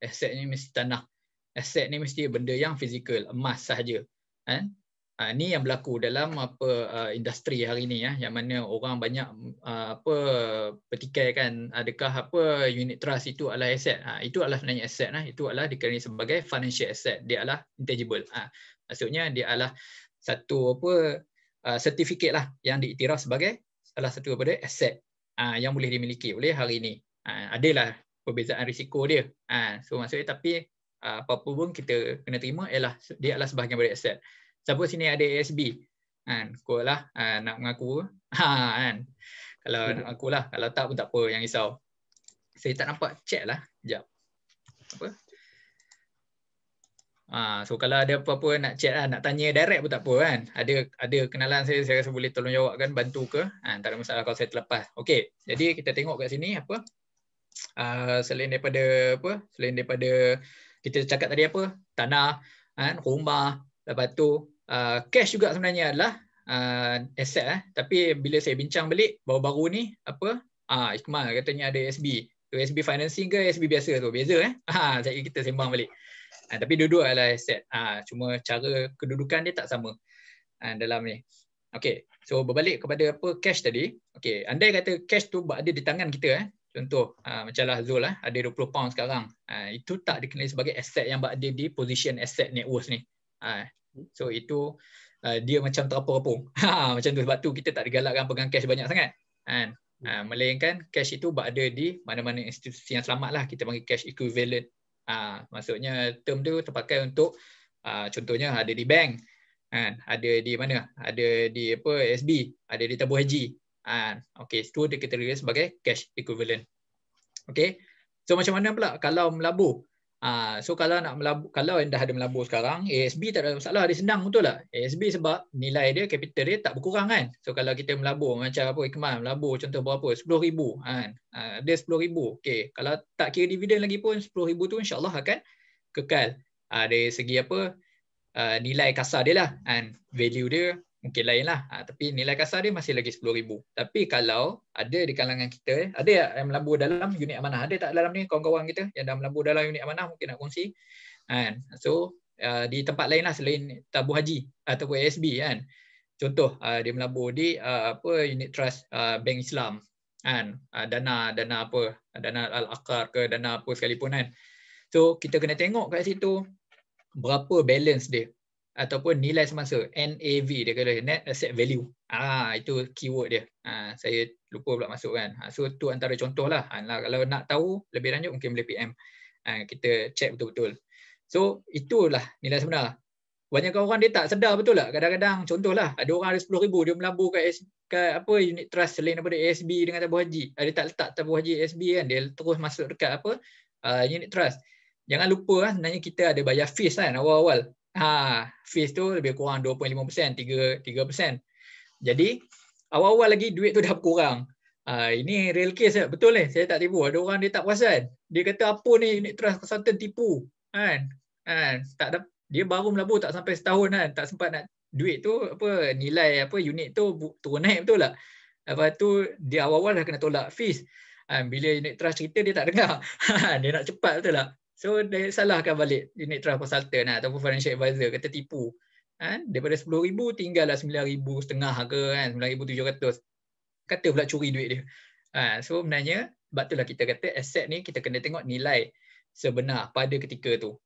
Asset ni mesti tanah. Asset ni mesti benda yang fizikal, emas sahaja. Ni yang berlaku dalam industri hari ni, yang mana orang banyak petikai kan, adakah unit trust itu adalah aset. Itu adalah sebenarnya aset. Itu adalah dikenali sebagai financial asset. Dia adalah intangible. Maksudnya dia adalah satu sertifikat lah yang diiktiraf sebagai salah satu daripada aset yang boleh dimiliki oleh hari ini. Adalah perbezaan risiko dia. So maksudnya tapi apa pun kita kena terima ialah dia adalah sebahagian daripada aset. Siapa sini ada ASB? Kau lah nak mengaku. Kan? Kalau nak mengaku lah. Kalau tak pun tak apa, yang risau. Saya tak nampak, check lah. Sekejap. Apa? So kalau ada apa-apa nak chat lah, nak tanya direct pun tak apa kan. Ada kenalan saya rasa boleh tolong jawab kan, bantu ke. Tak ada masalah kalau saya terlepas. Okey, jadi kita tengok kat sini selain daripada kita cakap tadi tanah, rumah, lepas tu cash juga sebenarnya adalah aset. Tapi bila saya bincang balik baru-baru ni Iqmal katanya ada ASB. ASB financing ke ASB biasa tu? Beza kita sembang balik. Tapi dua-dua adalah aset. Cuma cara kedudukan dia tak sama dalam ni. Okey, so berbalik kepada cash tadi. Okey, andai kata cash tu ada di tangan kita. Contoh macamlah Zul ada 20 pound sekarang. Itu tak dikenali sebagai aset yang ada di position asset net worth ni. So itu dia macam terapung-apung. Macam tu, sebab tu kita tak digalakkan pegang cash banyak sangat. Melainkan cash itu ada di mana-mana institusi yang selamat lah. Kita panggil cash equivalent. Maksudnya term tu terpakai untuk contohnya ada di bank, ada di mana, ada di SB, ada di tabung haji. Okey, itu kita lihat sebagai cash equivalent. Okey, so macam mana pula kalau melabur? So kalau nak melabur, kalau dah ada melabur sekarang, ASB tak ada masalah, dia senang, betul tak? ASB sebab nilai dia, capital dia tak berkurang kan. So kalau kita melabur macam Iqmal melabur contoh berapa? 10,000 kan. Ada 10,000. Okey, kalau tak kira dividen lagi pun 10,000 tu insya-Allah akan kekal. Dari segi nilai kasar dia lah kan. Value dia mungkin lain lah. Tapi nilai kasar dia masih lagi 10,000. Tapi kalau ada di kalangan kita, ada yang melabur dalam unit amanah. Ada tak dalam ni kawan-kawan kita yang dah melabur dalam unit amanah, mungkin nak kongsi. So di tempat lain lah selain tabung haji ataupun ASB kan. Contoh dia melabur di unit trust bank Islam kan. Dana Al-Aqar ke dana apa sekalipun kan. So kita kena tengok kat situ berapa balance dia ataupun nilai semasa, NAV dia kata, net asset value. Itu keyword dia. Saya lupa pula masuk kan. So tu antara contoh lah. Kalau nak tahu lebih lanjut mungkin boleh PM. Kita check betul-betul. So itulah nilai sebenar. Banyak orang dia tak sedar betul tak? Kadang-kadang contohlah ada orang ada 10,000 dia melabur kat apa unit trust selain daripada ASB dengan tabung haji. Dia tak letak tabung haji ASB kan, dia terus masuk dekat apa unit trust. Jangan lupa sebenarnya kita ada bayar fees kan awal-awal. Fees tu lebih kurang 2.5%, 3%. Jadi awal-awal lagi duit tu dah berkurang. Ini real case betul ni, saya tak tipu. Ada orang dia tak perasan. Dia kata apa ni unit trust consultant tipu. Kan? Tak ada, dia baru melabur tak sampai setahun kan, tak sempat nak duit tu apa nilai apa unit tu turun naik betul tak? Lepas tu dia awal-awal dah kena tolak fees. Bila unit trust cerita dia tak dengar. Dia nak cepat betul tak? So dia salahkan balik unit trust consultant ataupun financial advisor kata tipu. Daripada 10,000 tinggallah 9,500 ke kan, 9,700. Kata pula curi duit dia. So sebenarnya sebab itulah kita kata aset ni kita kena tengok nilai sebenar pada ketika tu.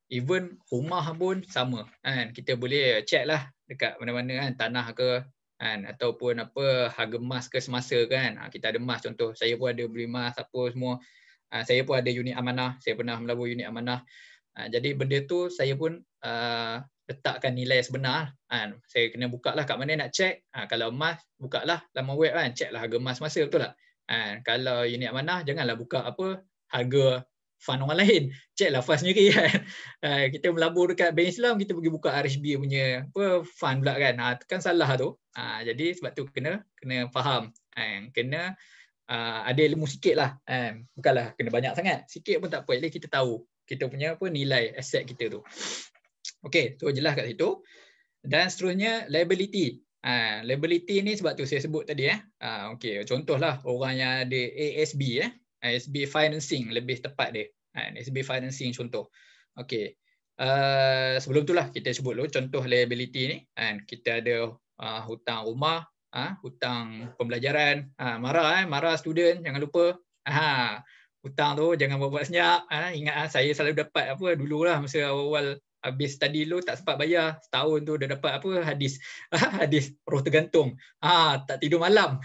Even rumah pun sama. Kita boleh check lah dekat mana-mana kan, tanah ke ataupun apa harga emas ke semasa kan. Kita ada emas contoh. Saya pun ada beli emas apa semua. Saya pun ada unit amanah. Saya pernah melabur unit amanah. Jadi benda tu saya pun letakkan nilai sebenar. Saya kena buka lah kat mana nak check. Kalau emas, buka lah laman web kan. Check lah harga emas semasa betul tak? Kalau unit amanah, janganlah buka apa harga fund orang lain. Check lah fund sendiri kan. Kita melabur dekat Bank Islam, kita pergi buka RHB punya apa fund pula kan. Kan salah tu. Jadi sebab tu kena faham. Kena ada ilmu sikit lah. Bukanlah kena banyak sangat. Sikit pun tak apa. Jadi kita tahu kita punya apa nilai aset kita tu. Okey, so jelas kat situ. Dan seterusnya liability. Liability ni sebab tu saya sebut tadi okey, contohlah orang yang ada ASB ASB financing lebih tepat dia. ASB financing contoh. Okey. Sebelum itulah kita sebut dulu contoh liability ni. Kita ada hutang rumah, hutang pembelajaran, marah student jangan lupa. Hutang tu jangan buat senyap. Ingat saya selalu dapat apa dululah masa awal habis study dulu tak sempat bayar, setahun tu dah dapat apa hadis roh tergantung. Tak tidur malam.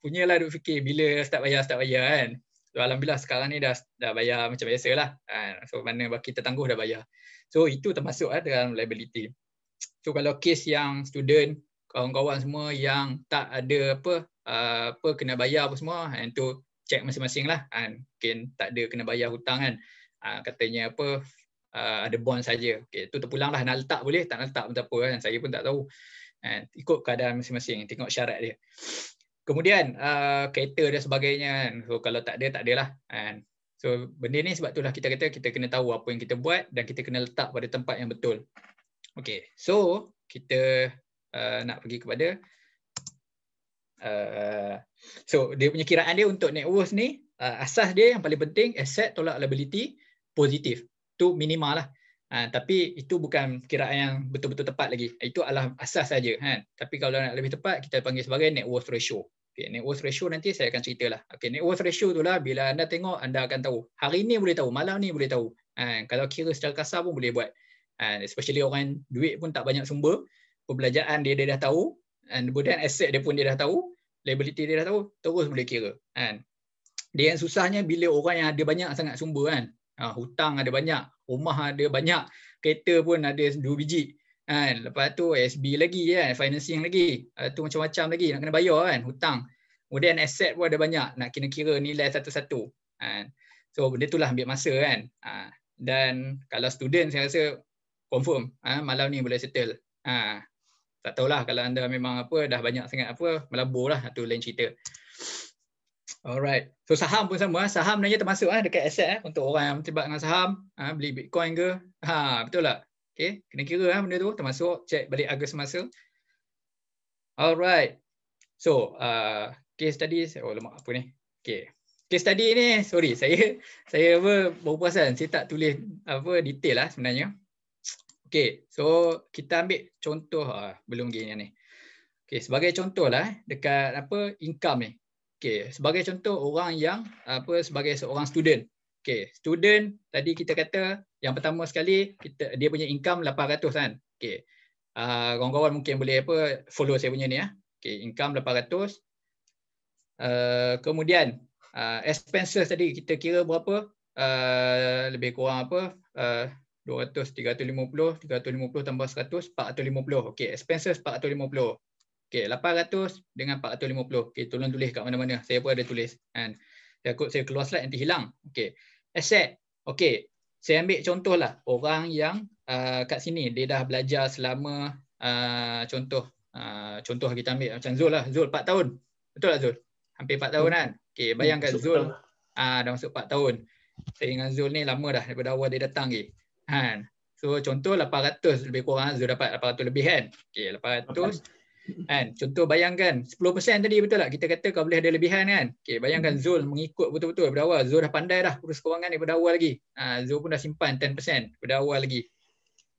Punyalah duk fikir bila start bayar kan. So alhamdulillah sekarang ni dah bayar macam biasalah. So mana baki tertangguh dah bayar. So itu termasuk dalam liability. So kalau kes yang student, kawan-kawan semua yang tak ada apa kena bayar apa semua, itu check masing-masing lah. Mungkin tak ada kena bayar hutang kan. Katanya apa ada bond saja. Okey, tu terpulang lah, nak letak boleh, tak nak letak pun tak apa kan. Saya pun tak tahu. Ikut keadaan masing-masing, tengok syarat dia. Kemudian kereta dan sebagainya kan. So kalau tak ada, tak adalah. So benda ni sebab itulah kita kata kita kena tahu apa yang kita buat dan kita kena letak pada tempat yang betul. Okey, so kita nak pergi kepada so dia punya kiraan dia untuk net worth ni, asas dia yang paling penting asset tolak liability positif. Itu minimal lah. Tapi itu bukan kiraan yang betul-betul tepat lagi. Itu adalah asas saja kan. Tapi kalau nak lebih tepat kita panggil sebagai net worth ratio. Okay, net worth ratio nanti saya akan ceritalah. Okay, net worth ratio itulah bila anda tengok anda akan tahu. Hari ni boleh tahu, malam ni boleh tahu. Kalau kira secara kasar pun boleh buat. Especially orang duit pun tak banyak sumber, perbelanjaan dia dah tahu, kemudian aset dia pun dia dah tahu, liability dia dah tahu, terus boleh kira. Dia yang susahnya bila orang yang ada banyak sangat sumber kan. Hutang ada banyak, rumah ada banyak, kereta pun ada 2 biji. Lepas tu SB lagi kan, financing lagi. Tu macam-macam lagi nak kena bayar kan, hutang. Kemudian aset pun ada banyak, nak kena kira nilai satu-satu. So benda itulah ambil masa kan. Dan kalau student saya rasa confirm malam ni boleh settle. Tak tahulah kalau anda memang dah banyak sangat melabur lah, tu lain cerita. Alright. So saham pun sama. Saham sebenarnya termasuk dekat aset untuk orang yang terlibat dengan saham, beli Bitcoin ke. Betul tak? Okay. Kena kira benda tu termasuk, check balik harga semasa. Alright. So case study, lemak apa ni? Okay. Case study ni, sorry saya baru perasan saya tak tulis detail lah sebenarnya. Okay. So kita ambil contoh belum gini ni. Okay, sebagai contoh lah dekat income ni. Okay, sebagai contoh orang yang sebagai seorang student. Okay, student tadi kita kata yang pertama sekali dia punya income 800 kan. Okay. Kawan-kawan mungkin boleh follow saya punya ni Okay, income 800. Kemudian expenses tadi kita kira berapa? Lebih kurang 200, 350, 350 tambah 100, 450. Okey, expenses 450. Okey, 800 dengan 450. Okey, tolong tulis kat mana-mana. Saya pun ada tulis. Kan. Saya keluar slide nanti hilang. Okey. Asset. Okey. Saya ambil contohlah orang yang kat sini dia dah belajar selama contoh kita ambil macam Zul lah. Zul 4 tahun. Betul tak Zul? Hampir 4 tahun kan? Okey, bayangkan Zul dah masuk 4 tahun. Saya dengan Zul ni lama dah daripada awal dia datang lagi. Kan? So contoh 800 lebih kurang Zul dapat 800 lebih kan? Okey, 800 kan. Contoh bayangkan 10% tadi betul tak? Kita kata kau boleh ada lebihan kan? Okey, bayangkan Zul mengikut betul-betul daripada awal. Zul dah pandai dah urus kewangan daripada awal lagi. Zul pun dah simpan 10% daripada awal lagi.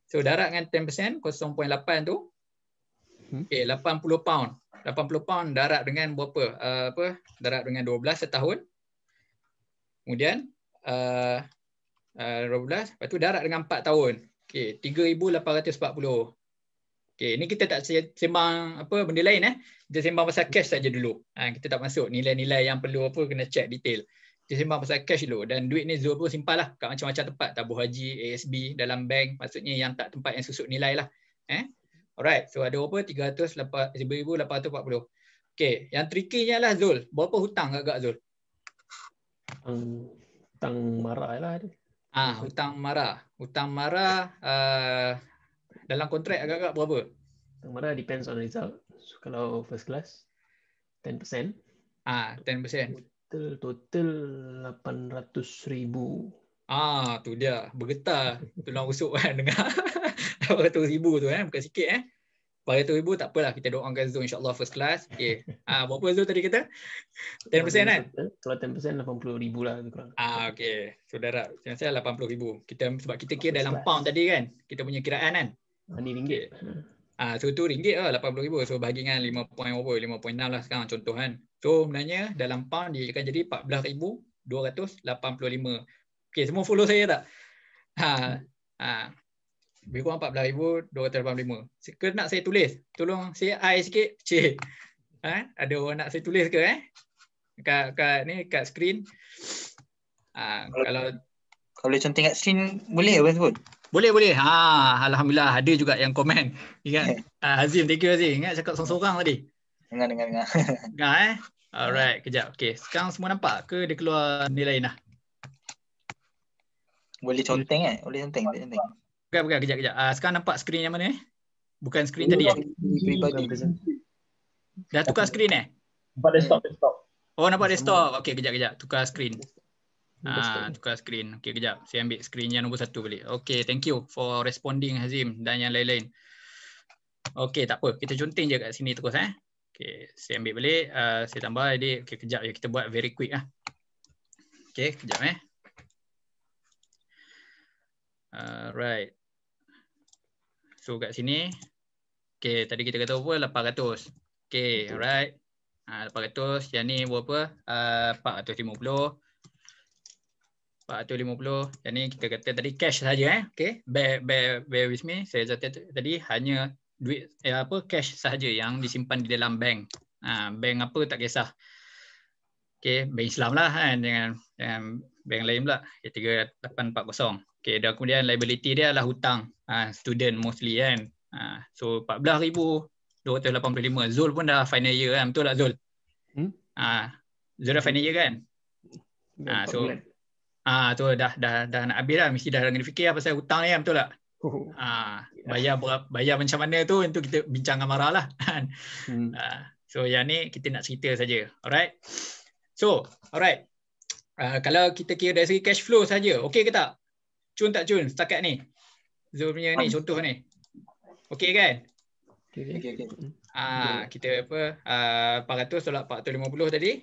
So darab dengan 10%, 0.8 tu. Okey, 80 pound. 80 pound darab dengan berapa? Darab dengan 12 setahun. Kemudian 12, lepas tu darab dengan 4 tahun. Okey, 3,840. Okey, ni kita tak sembang benda lain Kita sembang pasal cash saja dulu. Kita tak masuk nilai-nilai yang perlu kena check detail. Kita sembang pasal cash dulu dan duit ni Zul pun simpan lah kat macam-macam tempat, tabung haji, ASB, dalam bank, maksudnya yang tak tempat yang susut nilai lah. Alright, so ada berapa? 1,840. Okey, yang tricky-nya lah Zul, berapa hutang agak Zul? Hutang marah lah dia. Hutang marah. Hutang marah dalam kontrak agak-agak berapa? Hutang marah depends on result. So, kalau first class 10%. 10%. Total 800,000. Tu dia. Bergetar tulang rusuk kan dengar. 800,000 tu bukan sikit 800,000 tak apalah, kita doakan Zul insya-Allah first class. Okey. Berapa Zul tadi kita? 10% kan? Kalau 10% 80,000 lah lebih kurang. Okey. Saudara, saya 80,000. Kita sebab kita kira dalam pound tadi kan. Kita punya kiraan kan. Ni ringgit. So tu ringgit lah 80,000. So bagi dengan 5.6 lah sekarang contoh kan. So sebenarnya dalam pound dia akan jadi 14,285. Okey, semua follow saya tak? Lebih kurang 14,285. Ke nak saya tulis? Tolong saya sikit. Cik. Ada orang nak saya tulis ke kat screen? Kalau boleh conteng kat screen boleh apa sebut? Boleh. Alhamdulillah ada juga yang komen. Ingat Hazim, thank you Hazim. Ingat cakap seorang-seorang tadi. Dengar. Dengar Alright, kejap. Okey, sekarang semua nampak ke dia keluar nilai dah? Boleh conteng Boleh conteng. Bukan, kejap. Sekarang nampak skrin yang mana Bukan skrin tadi Pribadi. Dah tukar skrin Nampak desktop. Nampak desktop. Okey, kejap. Tukar skrin. Tukar skrin. Okey, kejap. Saya ambil skrin yang nombor 1 balik. Okey, thank you for responding Hazim dan yang lain-lain. Okey, tak apa. Kita conteng je kat sini terus Okey, saya ambil balik. Saya tambah jadi. Okey, kejap je. Kita buat very quick Okey, kejap Right. So kat sini. Okey, tadi kita kata apa? 800. Okey, alright. 800. Yang ni berapa? 450. 450. Yang ni kita kata tadi cash saja Okey. Bear with me. Saya kata tadi hanya duit cash sahaja yang disimpan di dalam bank. Bank apa tak kisah. Okey, bank Islam lah kan, dengan bank lain pula. 3840. Okey, dan kemudian liability dia adalah hutang. Student mostly kan. So 14,285. Zul pun dah final year kan, betul tak Zul? Zul dah final year kan? So tu dah nak habis dah, mesti dah kena fikir pasal hutang ni kan, betul tak? Bayar macam mana tu untuk kita bincang dengan Mara lah kan. So yang ni kita nak cerita saja. Alright. So, alright. Kalau kita kira dari segi cash flow saja, okey ke tak? Cun tak cun setakat ni? Zul punya ni contoh ni. Okey kan? Okey. Kita 400 tolak 450 tadi.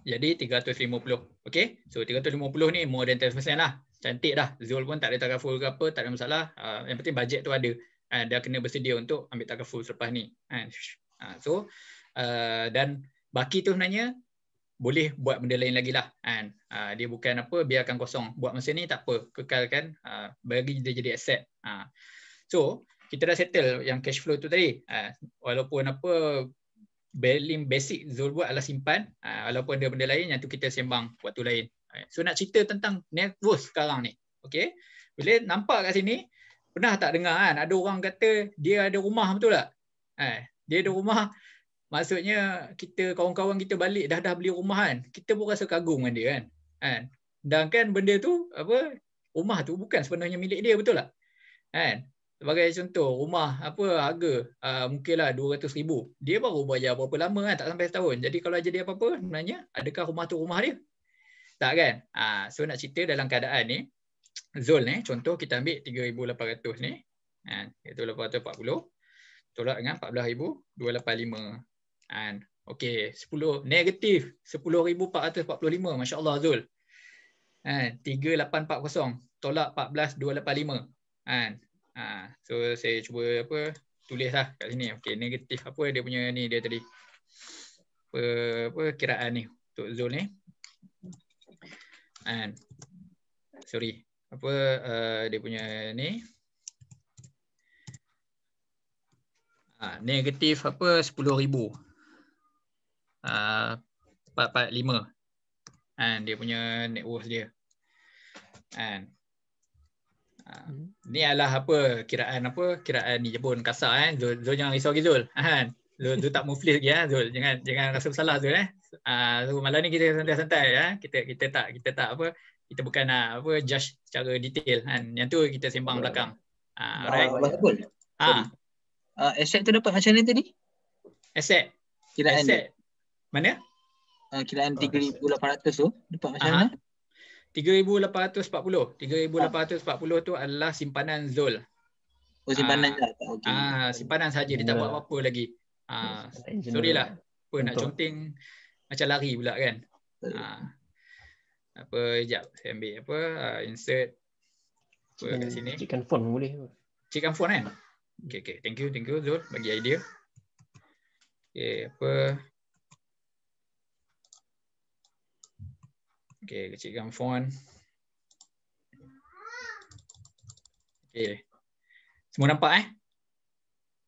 Jadi 350. Okey. So 350 ni more than 10% lah. Cantik dah. Zul pun tak ada takaful ke apa, tak ada masalah. Yang penting bajet tu ada. Dia kena bersedia untuk ambil takaful selepas ni. So dan baki tu sebenarnya boleh buat benda lain lagi lah. Dia bukan biarkan kosong. Buat masa ni tak apa. Kekalkan. Bagi dia jadi aset. So kita dah settle yang cash flow tu tadi. Walaupun basic Zul buat adalah simpan. Walaupun ada benda lain yang tu kita sembang waktu lain. So nak cerita tentang net worth sekarang ni. Okey. Bila nampak kat sini, pernah tak dengar kan ada orang kata dia ada rumah, betul tak? Dia ada rumah, maksudnya kita kawan-kawan kita balik dah beli rumah kan. Kita pun rasa kagum dengan dia kan. Dan kan benda tu apa, rumah tu bukan sebenarnya milik dia, betul tak? Kan? Sebagai contoh, rumah apa harga mungkinlah 200,000. Dia baru bayar berapa lama kan, tak sampai setahun. Jadi kalau jadi apa-apa sebenarnya, adakah rumah tu rumah dia? Tak kan? So nak cerita dalam keadaan ni, Zul ni, contoh kita ambil 3,800 ni. 3,840 tolak dengan 14,285. Okey, 10 negatif 10,445. Masya-Allah Zul. 3,840 tolak 14,285. So saya cuba tulislah kat sini. Okey, negatif apa dia punya ni dia tadi. Apa kiraan ni untuk Zul ni. Sorry. Dia punya ni. Negatif 10,000. 445. Dia punya net worth dia. Ni adalah kiraan ni je pun kasar Zul jangan risau lagi Zul. Zul tak muflis lagi Zul, jangan rasa bersalah Zul So malam ni kita santai-santai kita tak kita bukan nak judge secara detail yang tu kita sembang belakang. Alright. Aset tu dapat macam mana tadi? Aset mana? Kiraan 3,800 tu dapat macam mana? 3,840 tu adalah simpanan Zul. Simpanan je. Simpanan saja, dia tak buat apa-apa lagi. Sorry lah. Nak conteng macam lari pula kan. Sekejap saya ambil insert kat sini. Cikkan font boleh. Cikkan font kan? Okay. Thank you Zul bagi idea. Kecilkan font. Semua nampak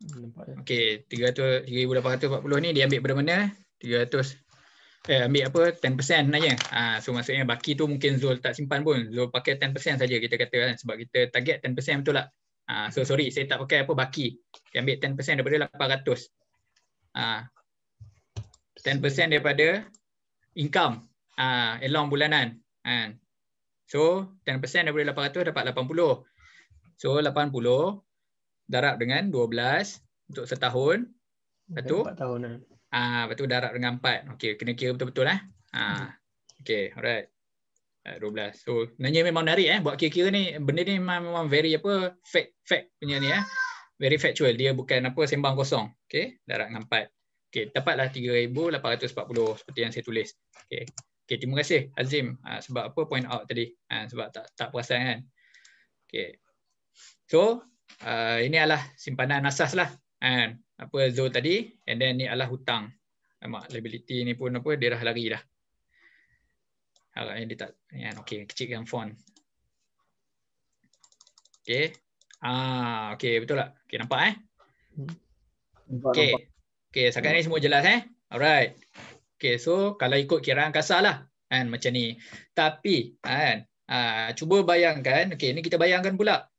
Nampak. 3,840 ni dia ambil pada mana? 300 ambil 10% saja. So maksudnya baki tu mungkin Zul tak simpan pun. Zul pakai 10% saja kita kata sebab kita target 10%, betul tak? So sorry saya tak pakai baki. Dia ambil 10% daripada 800. 10% daripada income allowance bulanan. So 10% daripada 800 dapat 80. So 80 darab dengan 12 untuk setahun. Lepas tu 4 tahun lepas tu darab dengan 4. Okey, kena kira betul-betul Okey, alright. 12. So sebenarnya memang menarik buat kira-kira ni. Benda ni memang very fact punya ni very factual. Dia bukan sembang kosong. Okey, darab dengan 4. Okey, dapatlah 3,840 seperti yang saya tulis. Okey, terima kasih Azim sebab point out tadi. Sebab tak perasan kan. Okey. So, ini adalah simpanan asas lah. Zul tadi, and then ni adalah hutang. Liability ni pun dia dah lari dah. Harapnya dia tak okey, kecilkan font. Okey. Okey, betul tak? Okey, nampak Okey, sekarang ni semua jelas Alright. Okey, so kalau ikut kiraan kasar lah macam ni. Tapi cuba bayangkan, okey, ni kita bayangkan pula.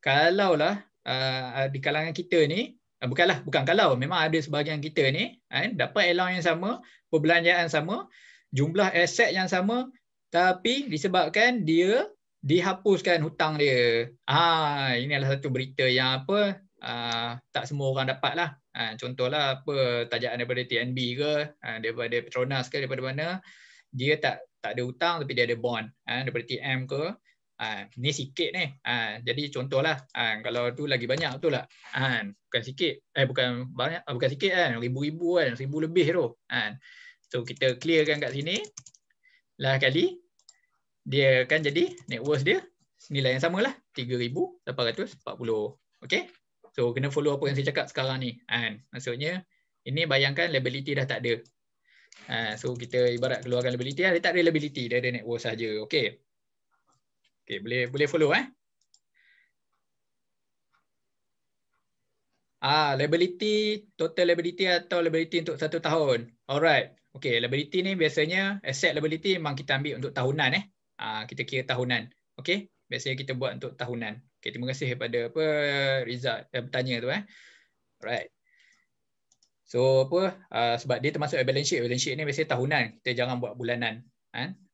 Kalaulah di kalangan kita ni bukan kalau, memang ada sebahagian kita ni dapat allowance yang sama, perbelanjaan sama, jumlah aset yang sama, tapi disebabkan dia dihapuskan hutang dia. Ini adalah satu berita yang tak semua orang dapat lah. Contohlah tajaan daripada TNB ke, daripada Petronas ke, daripada mana, dia tak ada hutang tapi dia ada bond daripada TM ke. Ni sikit ni. Jadi contohlah kalau tu lagi banyak, betul tak? Bukan sikit. Bukan banyak, bukan sikit ribu-ribu 1,000 lebih tu. So kita clearkan kat sini. Lah kali dia akan jadi net worth dia nilai yang samalah 3,840. Okey? So kena follow apa yang saya cakap sekarang ni. Maksudnya ini bayangkan liability dah tak ada. So kita ibarat keluarkan liability, dia tak ada liability, dia ada net worth saja. Okey. Okey, boleh follow Liability, total liability atau liability untuk 1 tahun. Alright. Okay, liability ni biasanya asset liability memang kita ambil untuk tahunan kita kira tahunan. Okay, biasanya kita buat untuk tahunan. Okay, terima kasih kepada Rizal bertanya tu Alright. So sebab dia termasuk balance sheet. Balance sheet ni biasanya tahunan. Kita jangan buat bulanan.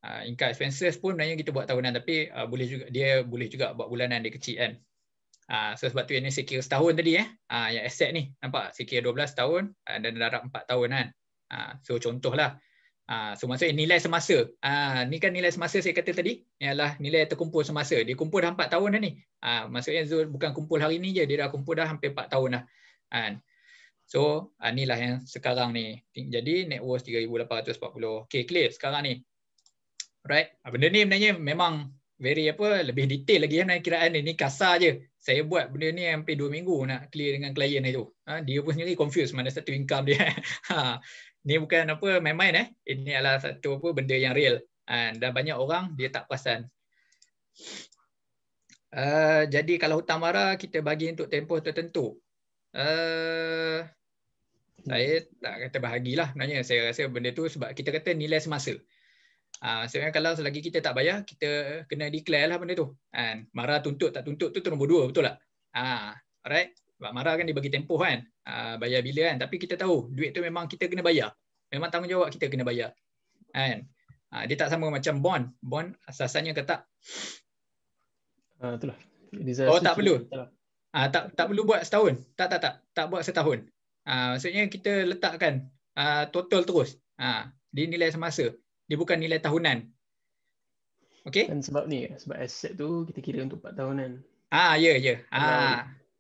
Income expenses pun sebenarnya kita buat tahunan, tapi dia boleh juga buat bulanan, dia kecil kan. So sebab tu ini saya kira setahun tadi yang aset ni nampak saya kira 12 tahun dan darab 4 tahun kan. So contohlah. So maksudnya nilai semasa. Ni kan nilai semasa saya kata tadi ialah nilai terkumpul semasa. Dia kumpul dah 4 tahun dah ni. Maksudnya Zul bukan kumpul hari ni je, dia dah kumpul dah hampir 4 tahun dah. So inilah yang sekarang ni. Jadi net worth 3,840. Okay, clear sekarang ni. Right. Benda ni sebenarnya memang very lebih detail lagi kiraan ni kasar je. Saya buat benda ni hampir 2 minggu nak clear dengan klien itu. Dia pun sendiri confused mana satu income dia. Ni bukan main-main Ini adalah satu benda yang real. Dan banyak orang dia tak perasan. Jadi kalau hutang mara kita bagi untuk tempoh tertentu. Saya tak kata bahagilah sebenarnya. Saya rasa benda tu sebab kita kata nilai semasa. Sebenarnya kalau selagi kita tak bayar, kita kena declare lah benda tu. Mara tuntut tak tuntut tu nombor 2, betul tak? Alright. Sebab mara kan dia bagi tempoh kan. Bayar bila kan. Tapi kita tahu duit tu memang kita kena bayar. Memang tanggungjawab kita kena bayar. Dia tak sama macam bond. Bond asasannya ke tak? Itulah. Tak perlu. Tak perlu buat setahun. Tak buat setahun. Maksudnya kita letakkan total terus. Dia nilai semasa. Dia bukan nilai tahunan. Okey? Dan sebab ni, sebab aset tu kita kira untuk 4 tahunan. Ya.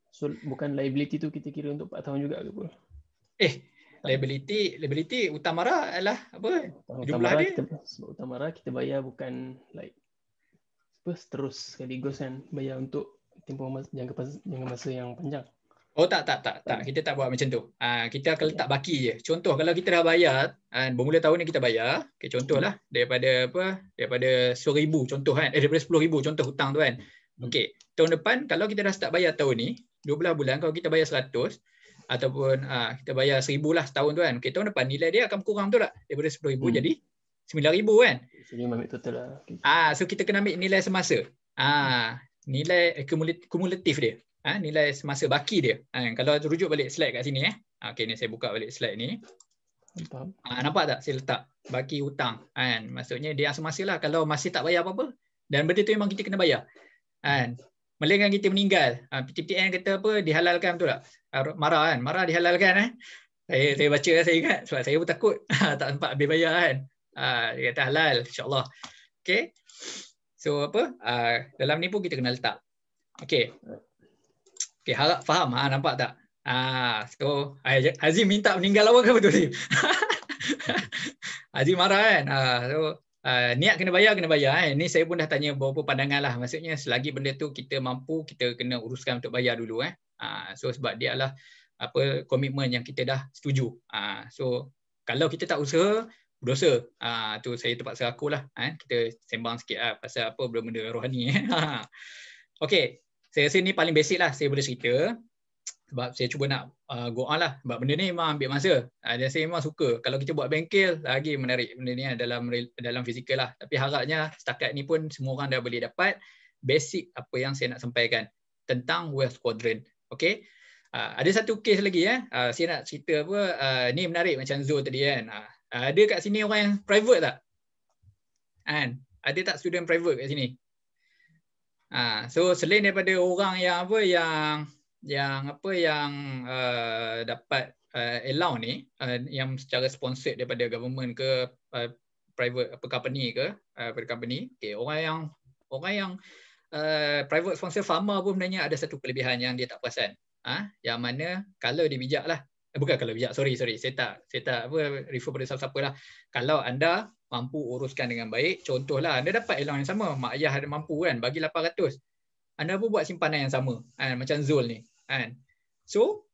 So bukan liability tu kita kira untuk 4 tahun juga ke apa? Liability utamara adalah apa? Utamara sebab utamara kita bayar bukan like terus sekaligus kan, bayar untuk tempoh jangka masa yang panjang. Tak. Kita tak buat macam tu. Kita akan letak baki je. Contoh kalau kita dah bayar, bermula tahun ni kita bayar, contohlah daripada 10,000 contoh kan, daripada 10,000 contoh hutang tu kan. Okey, tahun depan kalau kita dah start bayar tahun ni, 12 bulan kalau kita bayar 100 ataupun kita bayar 1,000 lah setahun tu kan. Okey, tahun depan nilai dia akan berkurang betul tak? Daripada 10,000 jadi 9,000 kan. Jadi ambil total lah. So kita kena ambil nilai semasa. Nilai kumulatif dia. Nilai semasa baki dia. Kalau rujuk balik slide kat sini Okey, ni saya buka balik slide ni. Nampak tak saya letak baki hutang. Maksudnya dia yang semasa lah kalau masih tak bayar apa-apa. Dan benda tu memang kita kena bayar. Melainkan kita meninggal. PTPTN kata dihalalkan betul tak? Marah dihalalkan Saya baca saya ingat sebab saya pun takut tak sempat habis bayar kan. Dia kata halal insya-Allah. Okey. So dalam ni pun kita kena letak. Okey. Harap faham nampak tak? So Azim minta meninggal awal ke betul Azim? Azim marah kan? So niat kena bayar. Ini saya pun dah tanya beberapa pandangan lah. Maksudnya selagi benda tu kita mampu, kita kena uruskan untuk bayar dulu So sebab dia adalah komitmen yang kita dah setuju. So kalau kita tak usaha, berdosa. Tu saya terpaksa aku lah. Kita sembang sikit pasal benda-benda rohani. Okey. Saya rasa ni paling basic lah saya boleh cerita. Sebab saya cuba nak go on lah. Sebab benda ni memang ambil masa. Dan saya memang suka. Kalau kita buat bengkel, lagi menarik benda ni dalam fizikal lah. Tapi harapnya setakat ni pun semua orang dah boleh dapat basic apa yang saya nak sampaikan tentang wealth quadrant. Okay. Ada satu case lagi. Saya nak cerita ni menarik macam Zul tadi kan. Ada kat sini orang yang private tak? Ada tak student private kat sini? So selain daripada orang yang dapat allow ni yang secara sponsored daripada government ke private company ke company, orang yang private sponsor pharma pun sebenarnya ada satu kelebihan yang dia tak perasan. Yang mana kalau dia bijak lah, bukan kalau bijak, sorry saya tak refer pada siapa-siapa lah. Kalau anda mampu uruskan dengan baik, contohlah anda dapat allowance yang sama, mak ayah ada mampu kan bagi 800, anda pun buat simpanan yang sama macam Zul ni So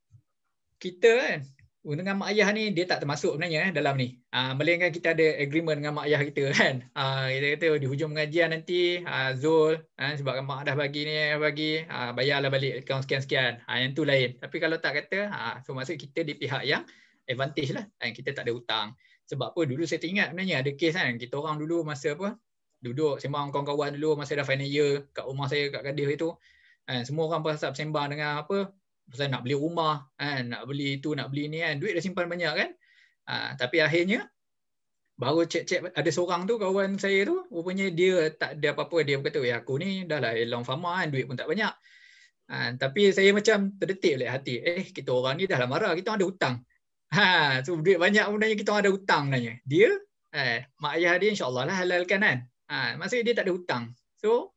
kita kan dengan mak ayah ni dia tak termasuk sebenarnya dalam ni. Melainkan kita ada agreement dengan mak ayah kita kan. Kita kata di hujung pengajian nanti Zul sebab mak dah bagi ni bayarlah balik akaun sekian-sekian. Yang tu lain. Tapi kalau tak kata so maksud kita di pihak yang advantage lah. Kita tak ada hutang. Sebab apa dulu saya ingat sebenarnya ada kes kan. Kita orang dulu masa apa duduk sembang kawan-kawan dulu masa dah final year kat rumah saya kat Cardiff itu. Semua orang pasal sembang dengan apa pasal nak beli rumah kan, nak beli itu, nak beli ni kan, duit dah simpan banyak kan. Tapi akhirnya baru cek-cek ada seorang tu kawan saya tu rupanya dia tak ada apa-apa, dia berkata aku ni dah lah long pharma kan, duit pun tak banyak. Tapi saya macam terdetik oleh hati, kita orang ni dah lah marah, kita ada hutang. So duit banyak sebenarnya kita orang ada hutang sebenarnya. Dia mak ayah dia insya-Allah lah halalkan kan. Maksudnya dia tak ada hutang. So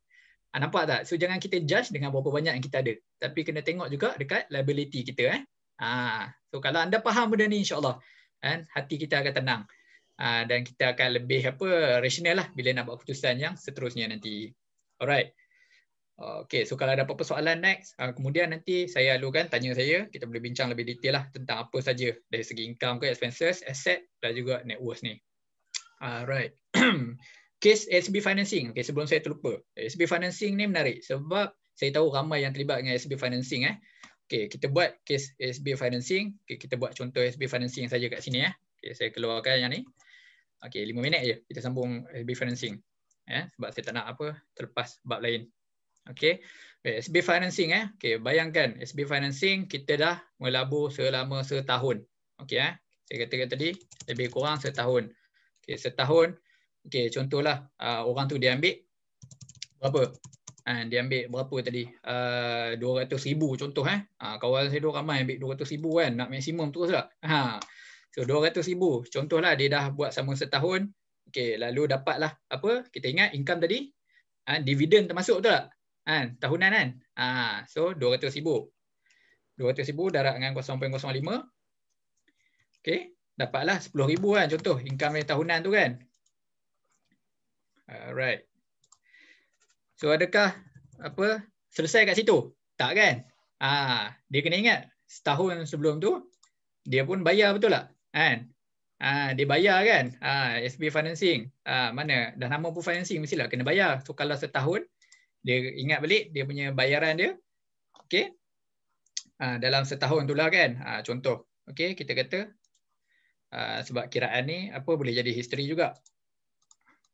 nampak tak? So jangan kita judge dengan berapa banyak yang kita ada. Tapi kena tengok juga dekat liability kita. So kalau anda faham benda ni insya-Allah, hati kita akan tenang. Dan kita akan lebih rasional lah bila nak buat keputusan yang seterusnya nanti. Alright. Okay, so kalau ada apa-apa soalan next, kemudian nanti saya alukan tanya saya, kita boleh bincang lebih detail lah tentang apa saja dari segi income ke, expenses, asset dan juga net worth ni. Alright. Case SB financing. Okay, sebelum saya terlupa. SB financing ni menarik sebab saya tahu ramai yang terlibat dengan SB financing. Okay, kita buat case SB financing. Okay, kita buat contoh SB financing saja kat sini. Okay, saya keluarkan yang ni. Okay, 5 minit je kita sambung SB financing. Sebab saya tak nak terlepas bab lain. Okay, SB financing. Okay, bayangkan SB financing kita dah melabur selama setahun. Okay, saya katakan tadi lebih kurang setahun. Okay, setahun. Okay, contohlah orang tu dia ambil berapa? Dia ambil berapa tadi? 200,000 contoh. Kawan saya tu ramai ambil 200,000 kan, nak maksimum terus tak? So 200,000 contohlah dia dah buat sama setahun. Okay, lalu dapatlah apa? Kita ingat income tadi, dividen termasuk betul tak? Tahunan kan? So 200,000. 200,000 darab dengan 0.05. Okay, dapatlah 10,000 kan contoh income dia tahunan tu kan. Alright. So adakah selesai kat situ? Tak kan? Dia kena ingat setahun sebelum tu dia pun bayar betul tak? Dia bayar kan? SB financing. Mana dah nama pun financing mestilah kena bayar. So kalau setahun dia ingat balik dia punya bayaran dia. Okey. Dalam setahun itulah kan. Contoh. Okey, kita kata sebab kiraan ni boleh jadi history juga.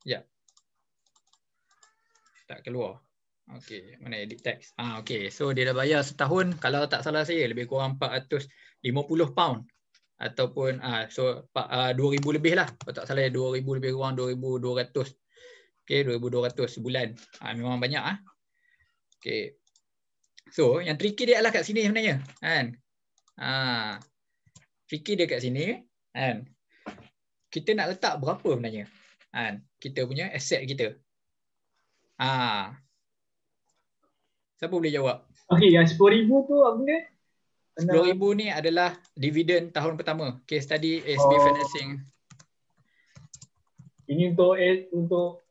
Ya. Tak keluar. Okey, mana edit text? Okey, so dia dah bayar setahun, kalau tak salah saya lebih kurang 450 pound ataupun so 2,000 lebih lah. Kalau tak salah 2,000 lebih kurang 2,200. Okey, 2,200 sebulan. Memang banyak Okey. So, yang tricky dia adalah kat sini sebenarnya, kan? Tricky dia kat sini, kan? Kita nak letak berapa sebenarnya? Kita punya aset kita. Siapa boleh jawab? Okey, yang 10,000 tu apa dia? 10,000 ni adalah dividen tahun pertama. Case tadi SB financing. Ini untuk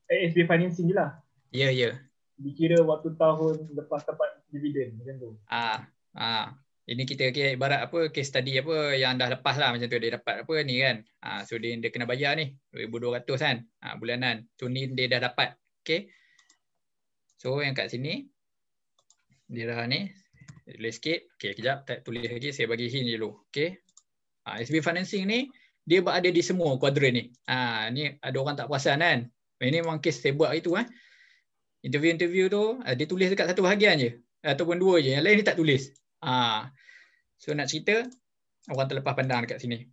SB financing je lah. Ya, ya. Dikira waktu tahun lepas dapat dividen macam tu. Ini kita kira ibarat case tadi yang dah lepas lah macam tu, dia dapat ni kan. So dia kena bayar ni 2,200 kan bulanan. So ni dia dah dapat. Okey. So yang kat sini dia dah ni tulis sikit. Okey, kejap tak tulis lagi, saya bagi hint dulu. Okey. SB financing ni dia berada di semua kuadran ni. Ni ada orang tak perasan kan. Ini memang case saya buat itu interview tu dia tulis dekat satu bahagian je ataupun dua je, yang lain dia tak tulis. So nak cerita orang terlepas pandang dekat sini.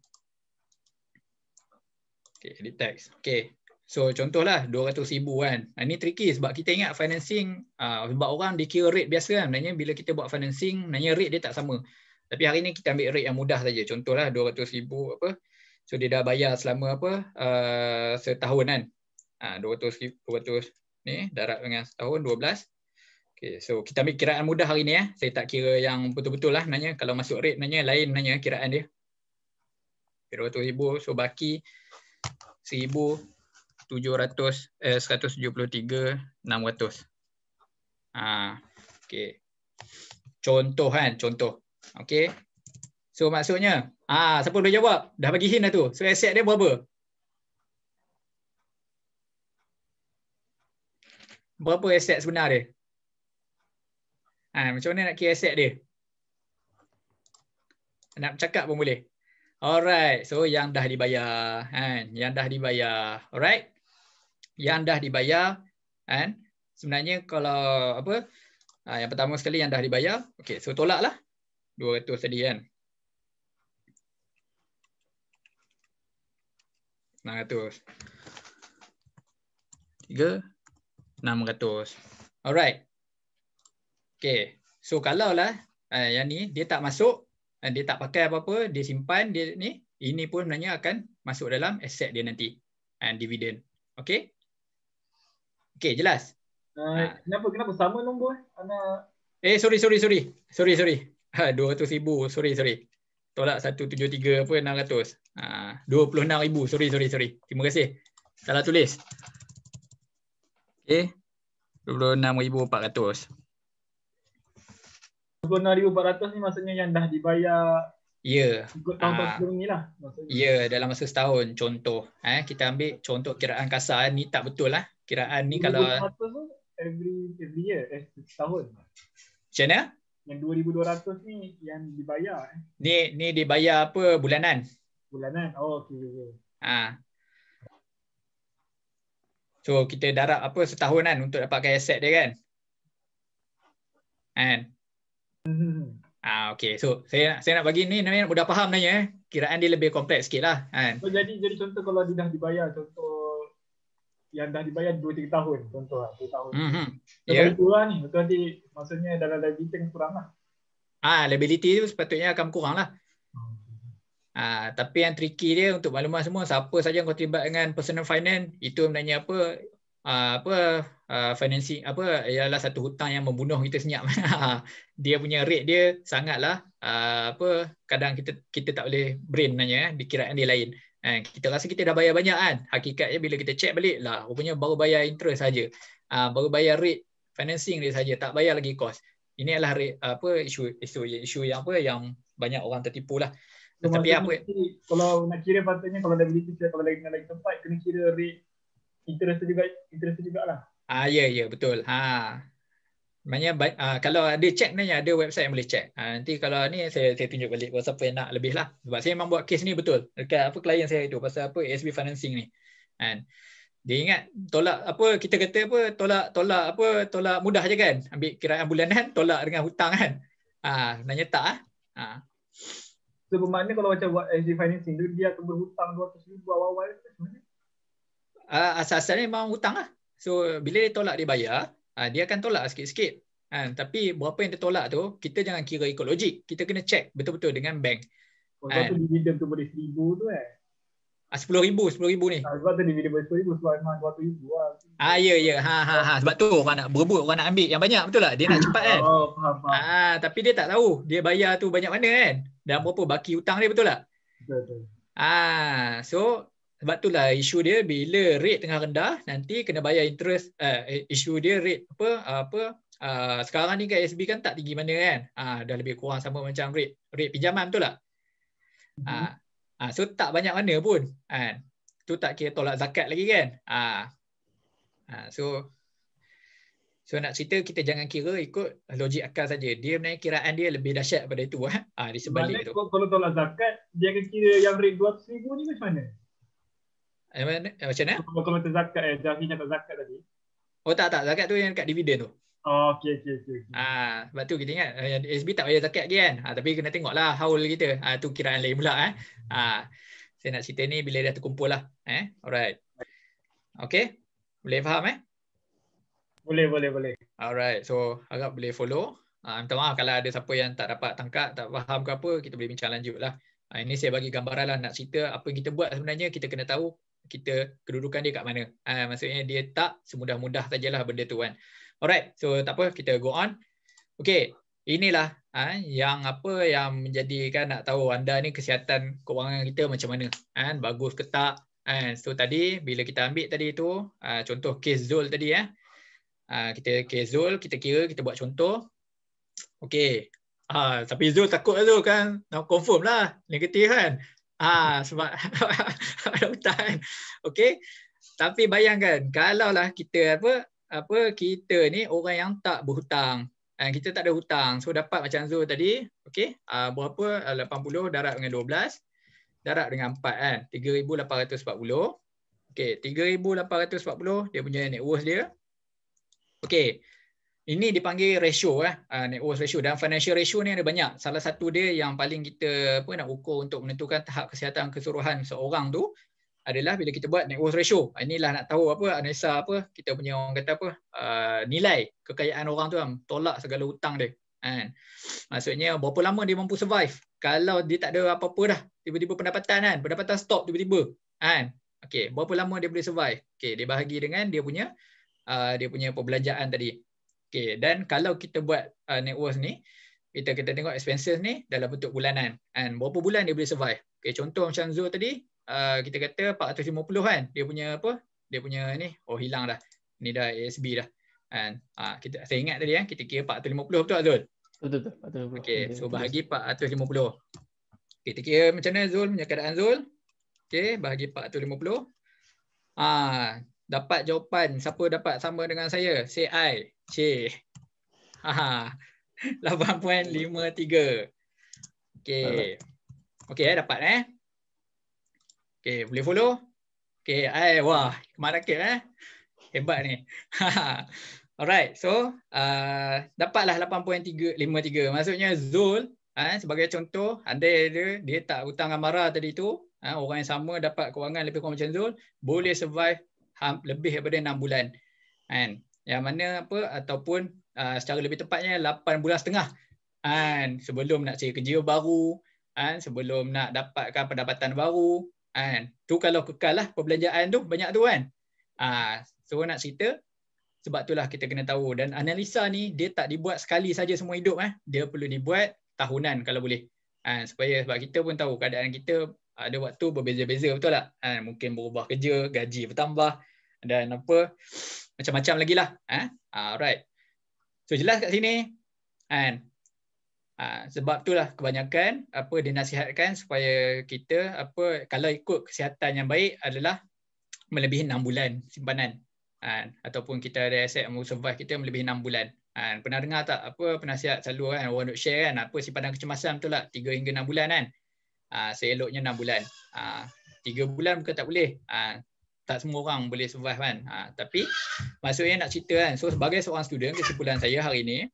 Okey, edit text. Okey. So contohlah 200,000 kan. Ini tricky sebab kita ingat financing sebab orang dikira rate biasa kan. Sebenarnya bila kita buat financing, sebenarnya rate dia tak sama. Tapi hari ni kita ambil rate yang mudah saja. Contohlah 200,000 so dia dah bayar selama setahun kan. 200 ni darab dengan setahun 12. Okey, so kita ambil kiraan mudah hari ni Saya tak kira yang betul-betul lah sebenarnya. Kalau masuk rate sebenarnya lain sebenarnya kiraan dia. 200,000 so baki 173,600. Okey. Contoh kan, contoh. Okey. So maksudnya, siapa boleh jawab? Dah bagi hint dah tu. So aset dia berapa? Berapa aset sebenar dia? Macam mana nak kira aset dia? Nak cakap pun boleh. Alright, so yang dah dibayar, yang dah dibayar. Alright. Yang dah dibayar, sebenarnya kalau apa? Yang pertama sekali yang dah dibayar. Okey, so tolaklah 200 tadi kan. 600. 600. Alright. Okey. So kalau lah yang ni dia tak masuk, dia tak pakai apa-apa, dia simpan dia ni, ini pun sebenarnya akan masuk dalam aset dia nanti. Dividen. Okey? Okey, jelas? Kenapa sama nombor? Sorry. 200,000. Sorry. Tolak 173 apa 600. 26,000. Sorry. Terima kasih. Salah tulis. Okey. 26,400. 26,400 ni maksudnya yang dah dibayar ikut tahun-tahun sebelum ni lah. Ya, dalam masa setahun. Contoh. Kita ambil contoh kiraan kasar. Ni tak betul lah. Kiraan ni kalau 2,200 tu every year, setahun. Macam mana? Yang 2,200 ni yang dibayar. Ni dibayar apa? Bulanan. Oh, okey. So kita darab apa setahun kan untuk dapatkan aset dia kan? Okey. So saya nak bagi ni namanya mudah faham nanya. Kiraan dia lebih kompleks sikit lah. So, jadi contoh kalau dia dah dibayar, contoh yang dah dibayar 2-3 tahun, contoh lah 2 tahun. Kalau kurang ni, berarti maksudnya dalam liability yang kurang lah. Liability tu sepatutnya akan kurang lah. Tapi yang tricky dia untuk maklumat semua, siapa saja yang terlibat dengan personal finance, itu sebenarnya financing ialah satu hutang yang membunuh kita senyap. Dia punya rate dia sangatlah kadang kita tak boleh brain sebenarnya, dikiraan dia lain. Kita rasa kita dah bayar banyak kan. Hakikatnya bila kita check balik lah, rupanya baru bayar interest saja. Baru bayar rate financing dia saja, tak bayar lagi cost. Ini adalah isu yang banyak orang tertipu lah. So, tapi kalau nak kira patutnya kalau liability kalau lagi tempat kena kira rate interest juga lah. Ya betul. Maknanya kalau ada check ni, ada website yang boleh check. Nanti kalau ni saya tunjuk balik kalau siapa yang nak lebih lah. Sebab saya memang buat kes ni betul. Dekat klien saya itu pasal ASB financing ni. Dia ingat tolak kita kata tolak mudah je kan. Ambil kiraan bulanan tolak dengan hutang kan. Sebenarnya tak So bermakna kalau macam buat ASB financing dia akan berhutang 200,000 awal-awal sebenarnya. Asal-asalnya memang hutang lah. So bila dia tolak dia bayar, dia akan tolak sikit-sikit. Tapi berapa yang dia tolak tu, kita jangan kira ikut logik. Kita kena check betul-betul dengan bank. Kalau tu dividen tu boleh 1,000 tu 10,000 ni. Sebab tu dividen boleh 10,000 sebab memang 200,000 lah. Ya. Sebab tu orang nak berebut, orang nak ambil yang banyak, betul tak? Dia nak cepat kan? Faham. Tapi dia tak tahu dia bayar tu banyak mana kan? Dan berapa baki hutang dia, betul tak? Betul. So sebab itulah isu dia bila rate tengah rendah nanti kena bayar interest. Isu dia rate sekarang ni kat ASB kan tak tinggi mana kan. Dah lebih kurang sama macam rate pinjaman, betul tak? So tak banyak mana pun. Tu tak kira tolak zakat lagi kan. So nak cerita kita jangan kira ikut logik akal saja. Dia sebenarnya kiraan dia lebih dahsyat daripada itu. Di sebalik tu. Kalau tolak zakat dia akan kira yang rate 200,000 ni macam mana? Macam mana? Kalau zakat Jafi cakap zakat tadi. Tak. Zakat tu yang dekat dividen tu. Okey. Sebab tu kita ingat SB tak bayar zakat lagi kan. Tapi kena tengoklah haul kita. Tu kiraan lain pula. Saya nak cerita ni bila dah terkumpul lah. Alright. Okay. Boleh faham Boleh. Alright. So harap boleh follow. Minta maaf kalau ada siapa yang tak dapat tangkap, tak faham ke apa, kita boleh bincang lanjut lah. Ini saya bagi gambaran lah, nak cerita apa yang kita buat sebenarnya, kita kena tahu kita kedudukan dia kat mana. Maksudnya dia tak semudah-mudah sajalah benda tu kan. Alright, so tak apa, kita go on. Okay, inilah yang menjadikan nak tahu anda ni kesihatan kewangan kita macam mana. Bagus ke tak. So tadi bila kita ambil tadi tu, contoh case Zul tadi kita case Zul, kita kira, kita buat contoh. Okay, Tapi Zul takut Zul kan. Confirm lah negatif kan. Sebab ada hutang kan. Okey. Tapi bayangkan kalau lah kita kita ni orang yang tak berhutang. Kita tak ada hutang. So dapat macam Zul tadi. Okey. Berapa? 80 darab dengan 12. Darab dengan 4 kan. 3,840. Okey. 3,840 dia punya net worth dia. Okey. Ini dipanggil ratio net worth ratio, dan financial ratio ni ada banyak. Salah satu dia yang paling kita nak ukur untuk menentukan tahap kesihatan keseluruhan seorang tu adalah bila kita buat net worth ratio. Inilah nak tahu analisa kita punya orang kata nilai kekayaan orang tu tolak segala hutang dia. Maksudnya berapa lama dia mampu survive kalau dia tak ada apa-apa dah, tiba-tiba pendapatan stop tiba-tiba. Okey, berapa lama dia boleh survive? Okey, dia bahagi dengan dia punya perbelanjaan tadi. Okay, dan kalau kita buat net worth ni, kita tengok expenses ni dalam bentuk bulanan. Berapa bulan dia boleh survive? Okay, contoh macam Zul tadi, kita kata 450 kan. Dia punya ni, hilang dah. Ni dah ASB dah. Saya ingat tadi kita kira 450 betul tak Zul? Betul. Okay, so bahagi 450. Kita kira macam mana Zul punya keadaan Zul. Okay, bahagi 450. Dapat jawapan. Siapa dapat sama dengan saya? Say I. 8.53. Okey, dapat Okey, boleh follow? Okey, wah, Marakib hebat ni. Alright, so dapatlah 8.53. Maksudnya Zul sebagai contoh, andai dia tak hutang amara tadi tu, orang yang sama dapat kewangan lebih kurang macam Zul, boleh survive lebih daripada 6 bulan. Yang mana ataupun secara lebih tepatnya 8 bulan setengah sebelum nak cari kerja baru, sebelum nak dapatkan pendapatan baru. Tu kalau kekal lah perbelanjaan tu banyak tu kan. So nak cerita, sebab itulah kita kena tahu, dan analisa ni dia tak dibuat sekali saja semua hidup. Dia perlu dibuat tahunan kalau boleh. Sebab kita pun tahu keadaan kita ada waktu berbeza-beza, betul tak? Mungkin berubah kerja, gaji bertambah dan macam-macam lagi lah. Alright. So jelas kat sini. Sebab itulah kebanyakan dinasihatkan supaya kita kalau ikut kesihatan yang baik adalah melebihi 6 bulan simpanan. Ataupun kita ada aset yang survive kita melebihi 6 bulan. Pernah dengar tak penasihat selalu orang nak share simpanan kecemasan betul tak? 3 hingga 6 bulan kan. Seeloknya 6 bulan. 3 bulan bukan tak boleh. Tak semua orang boleh survive kan. Tapi maksudnya nak cerita kan. So sebagai seorang student, kesimpulan saya hari ni,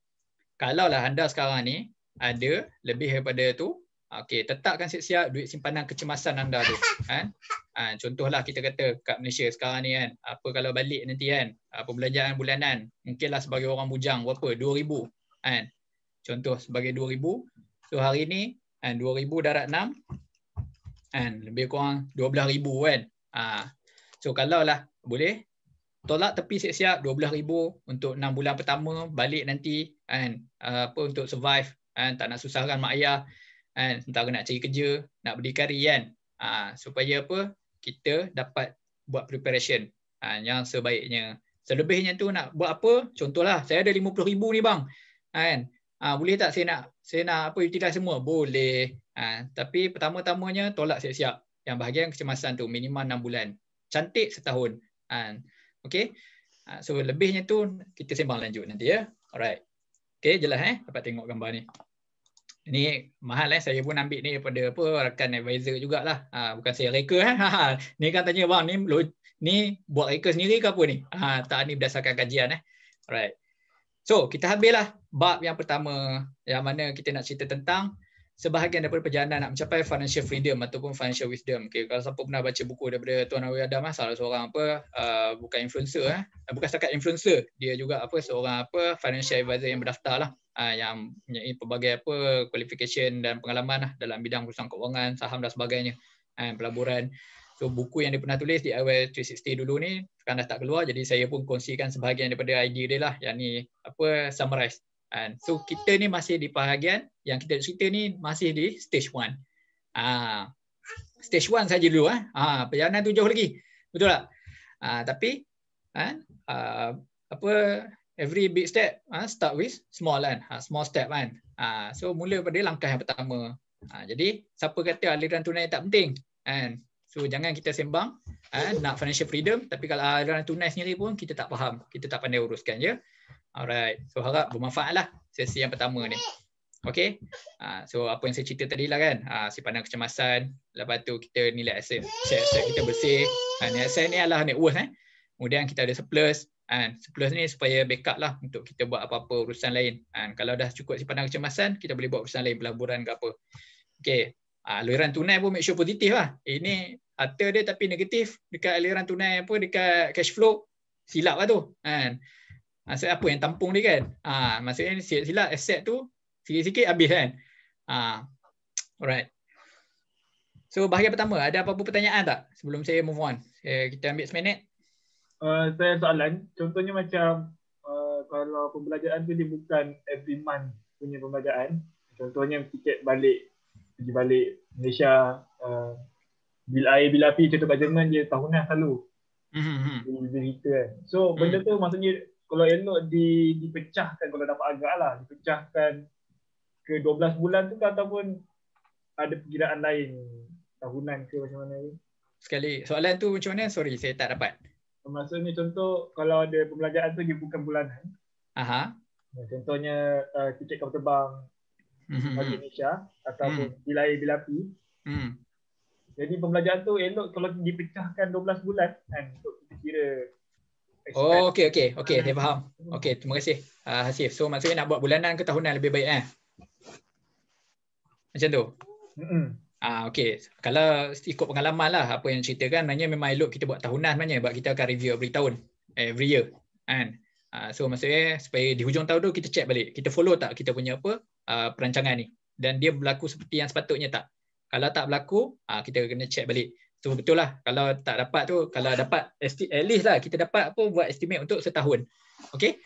kalaulah anda sekarang ni ada lebih daripada tu, tetapkan siap-siap duit simpanan kecemasan anda tu. Contohlah kita kata kat Malaysia sekarang ni kan, kalau balik nanti kan, perbelanjaan bulanan, mungkinlah sebagai orang bujang berapa? 2,000. Contoh sebagai 2,000. So hari ni 2,000 darab 6 lebih kurang 12,000 kan. So kalau lah boleh tolak tepi siap-siap 12,000 untuk 6 bulan pertama, balik nanti untuk survive, tak nak susahkan mak ayah, sementara nak cari kerja, nak berdikari kan. Supaya kita dapat buat preparation yang sebaiknya. Selebihnya tu nak buat apa? Contohlah saya ada 50,000 ni bang. Boleh tak saya nak utilize semua? Boleh. Tapi pertama-tamanya tolak siap-siap. Yang bahagian kecemasan tu minimal 6 bulan. Cantik setahun. Okay. So lebihnya tu kita sembang lanjut nanti ya. Alright. Okay, jelas dapat tengok gambar ni. Ini mahal saya pun ambil ni daripada rakan advisor jugalah. Bukan saya reka Ni kan tanya bang ni buat reka sendiri ke apa ni? Tak, ni berdasarkan kajian Alright. So kita habislah bab yang pertama yang mana kita nak cerita tentang sebahagian daripada perjalanan nak mencapai financial freedom ataupun financial wisdom. Okay, kalau siapa pernah baca buku daripada Tuan Awi Adam, salah seorang bukan influencer bukan setakat influencer, dia juga seorang financial advisor yang berdaftar lah, yang mempunyai pelbagai qualification dan pengalaman dalam bidang perusahaan keuangan, saham dan sebagainya, pelaburan. So buku yang dia pernah tulis di IWL 360 dulu ni sekarang dah tak keluar, jadi saya pun kongsikan sebahagian daripada idea dia lah, yang ni summarize. So kita ni masih di bahagian yang kita cerita ni masih di stage 1. Stage 1 saja dulu perjalanan tu jauh lagi. Betul tak? Tapi every big step start with small small step kan. So mula pada langkah yang pertama. Jadi siapa kata aliran tunai tak penting kan? So jangan kita sembang nak financial freedom tapi kalau aliran tunai sendiri pun kita tak faham, kita tak pandai uruskan je. Alright. So harap bermanfaatlah sesi yang pertama ni. Okay. So apa yang saya cerita tadi lah kan, simpanan kecemasan, lepas tu kita nilai aset kita bersih. Nilai aset ni adalah net worth. Kemudian kita ada surplus. Surplus ni supaya backup lah untuk kita buat apa-apa urusan lain. Kalau dah cukup simpanan kecemasan, kita boleh buat urusan lain, pelaburan ke apa. Okay. Aliran tunai pun make sure positif lah. Ini harta dia tapi negatif dekat aliran tunai apa, dekat cash flow, silap lah tu. Maksudnya apa yang tampung dia kan. Maksudnya silap aset tu sikit-sikit habis kan. Alright. So bahagian pertama, ada apa-apa pertanyaan tak sebelum saya move on? Kita ambil seminit. Saya soalan, contohnya macam kalau pembelajaran tu dia bukan every month punya pembelajaran, contohnya tiket pergi balik Malaysia, bil air, bil api, contoh kat Jerman dia tahunan selalu. Bil kan. So benda tu maksudnya kalau elok dipecahkan, kalau dapat agak lah, dipecahkan ke 12 bulan tu ke ataupun ada perkiraan lain tahunan ke macam mana ni? Sekali, soalan tu macam mana? Sorry, saya tak dapat. Maksudnya contoh kalau ada pembelajaran tu dia bukan bulanan. Contohnya tiket kapal terbang bagi Malaysia ataupun bil air, bil api. Jadi pembelajaran tu elok kalau dipecahkan 12 bulan kan untuk kita kira. Okey, saya faham. Okey, terima kasih Hasif. So maksudnya nak buat bulanan ke tahunan lebih baik macam tu? Okey. Kalau ikut pengalaman lah apa yang ceritakan, maknanya memang elok kita buat tahunan sebenarnya sebab kita akan review every tahun, every year kan. So maksudnya supaya di hujung tahun tu kita check balik, kita follow tak kita punya apa perancangan ni dan dia berlaku seperti yang sepatutnya tak. Kalau tak berlaku, kita kena check balik. So betul lah, kalau tak dapat tu, kalau dapat at least lah kita dapat apa buat estimate untuk setahun. Okey.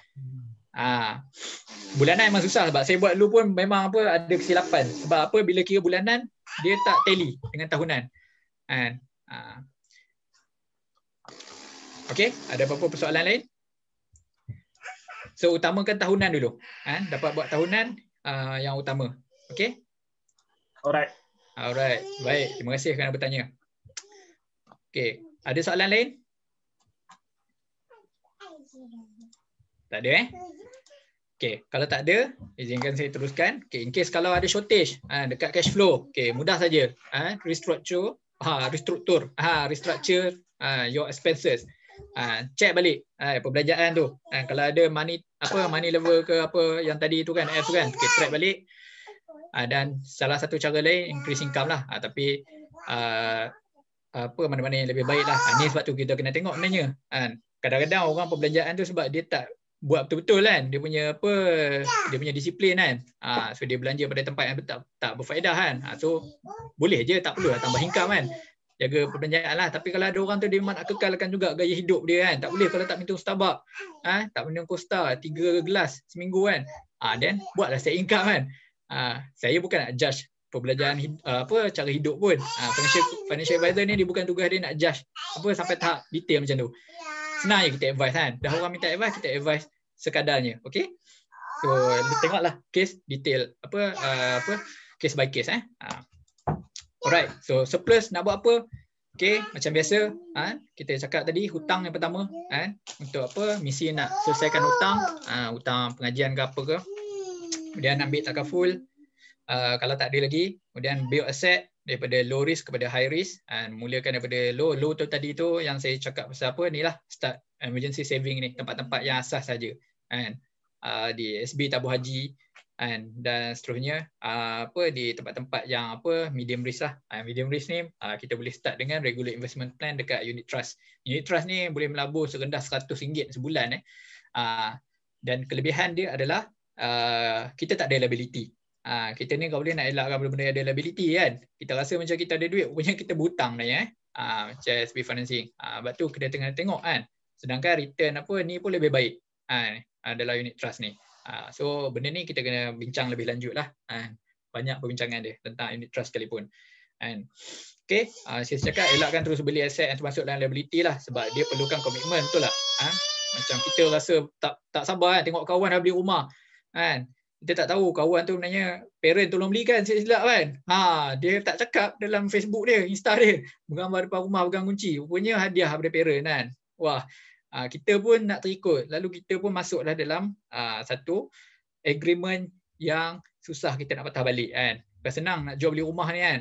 Bulanan memang susah sebab saya buat dulu pun memang apa ada kesilapan. Sebab apa bila kira bulanan dia tak tally dengan tahunan. Okey, ada apa-apa persoalan lain? So utamakan tahunan dulu. Dapat buat tahunan yang utama. Okey? Alright. Baik, terima kasih kerana bertanya. Okey, ada soalan lain? Tak ada Okey, kalau tak ada, izinkan saya teruskan. Okey, in case kalau ada shortage dekat cash flow, okey, mudah saja. Restructure your expenses. Check balik perbelanjaan tu. Kalau ada money level ke apa yang tadi tu kan, F tu kan, okey, track balik. Dan salah satu cara lain increase income lah. Tapi apa mana-mana yang lebih baik lah. Ini sebab tu kita kena tengok sebenarnya. Kadang-kadang orang perbelanjaan tu sebab dia tak buat betul-betul kan, dia punya disiplin kan. So dia belanja pada tempat yang tak berfaedah kan. So boleh je, tak perlu lah tambah income kan. Jaga perbelanjaan lah. Tapi kalau ada orang tu dia memang nak kekalkan juga gaya hidup dia kan. Tak boleh kalau tak minum Starbucks, tak minum Costa 3 gelas seminggu kan. Then buatlah set income kan. Saya bukan nak judge perbelanjaan cara hidup pun. Financial advisor ni dia bukan tugas dia nak judge apa sampai tahap detail macam tu. Senang je kita advise kan. Dah orang minta advice, kita advice sekadarnya. Okey. So tengoklah case detail case by case Alright. So surplus nak buat apa? Okey, macam biasa kita cakap tadi hutang yang pertama untuk apa? Misi nak selesaikan hutang, hutang pengajian ke apa ke. Kemudian ambil takaful. Kalau tak ada lagi, kemudian build asset daripada low risk kepada high risk, mulakan daripada low tu tadi tu yang saya cakap pasal apa ni lah, start emergency saving ni, tempat-tempat yang asas saja di SB tabung haji dan seterusnya di tempat-tempat yang medium risk lah. Medium risk ni kita boleh start dengan regular investment plan dekat unit trust. Unit trust ni boleh melabur serendah RM100 sebulan dan kelebihan dia adalah kita tak ada liability. Kita ni kalau boleh nak elakkan benda-benda ada liability kan. Kita rasa macam kita ada duit, rupanya kita berhutang macam SB financing. Sebab tu kita tengah tengok kan. Sedangkan return ni pun lebih baik adalah unit trust ni. So benda ni kita kena bincang lebih lanjut lah. Banyak perbincangan dia tentang unit trust sekalipun. Okay, saya cakap elakkan terus beli aset yang termasuk dalam liability lah. Sebab dia perlukan komitmen, betul tak? Macam kita rasa tak sabar tengok kawan dah beli rumah kan. Kita tak tahu kawan tu sebenarnya parent tolong belikan silap kan. Dia tak cakap dalam Facebook dia, Insta dia. Bergambar depan rumah pegang kunci. Rupanya hadiah daripada parent kan. Wah, kita pun nak terikut. Lalu kita pun masuklah dalam satu agreement yang susah kita nak patah balik kan. Bukan senang nak jual beli rumah ni kan.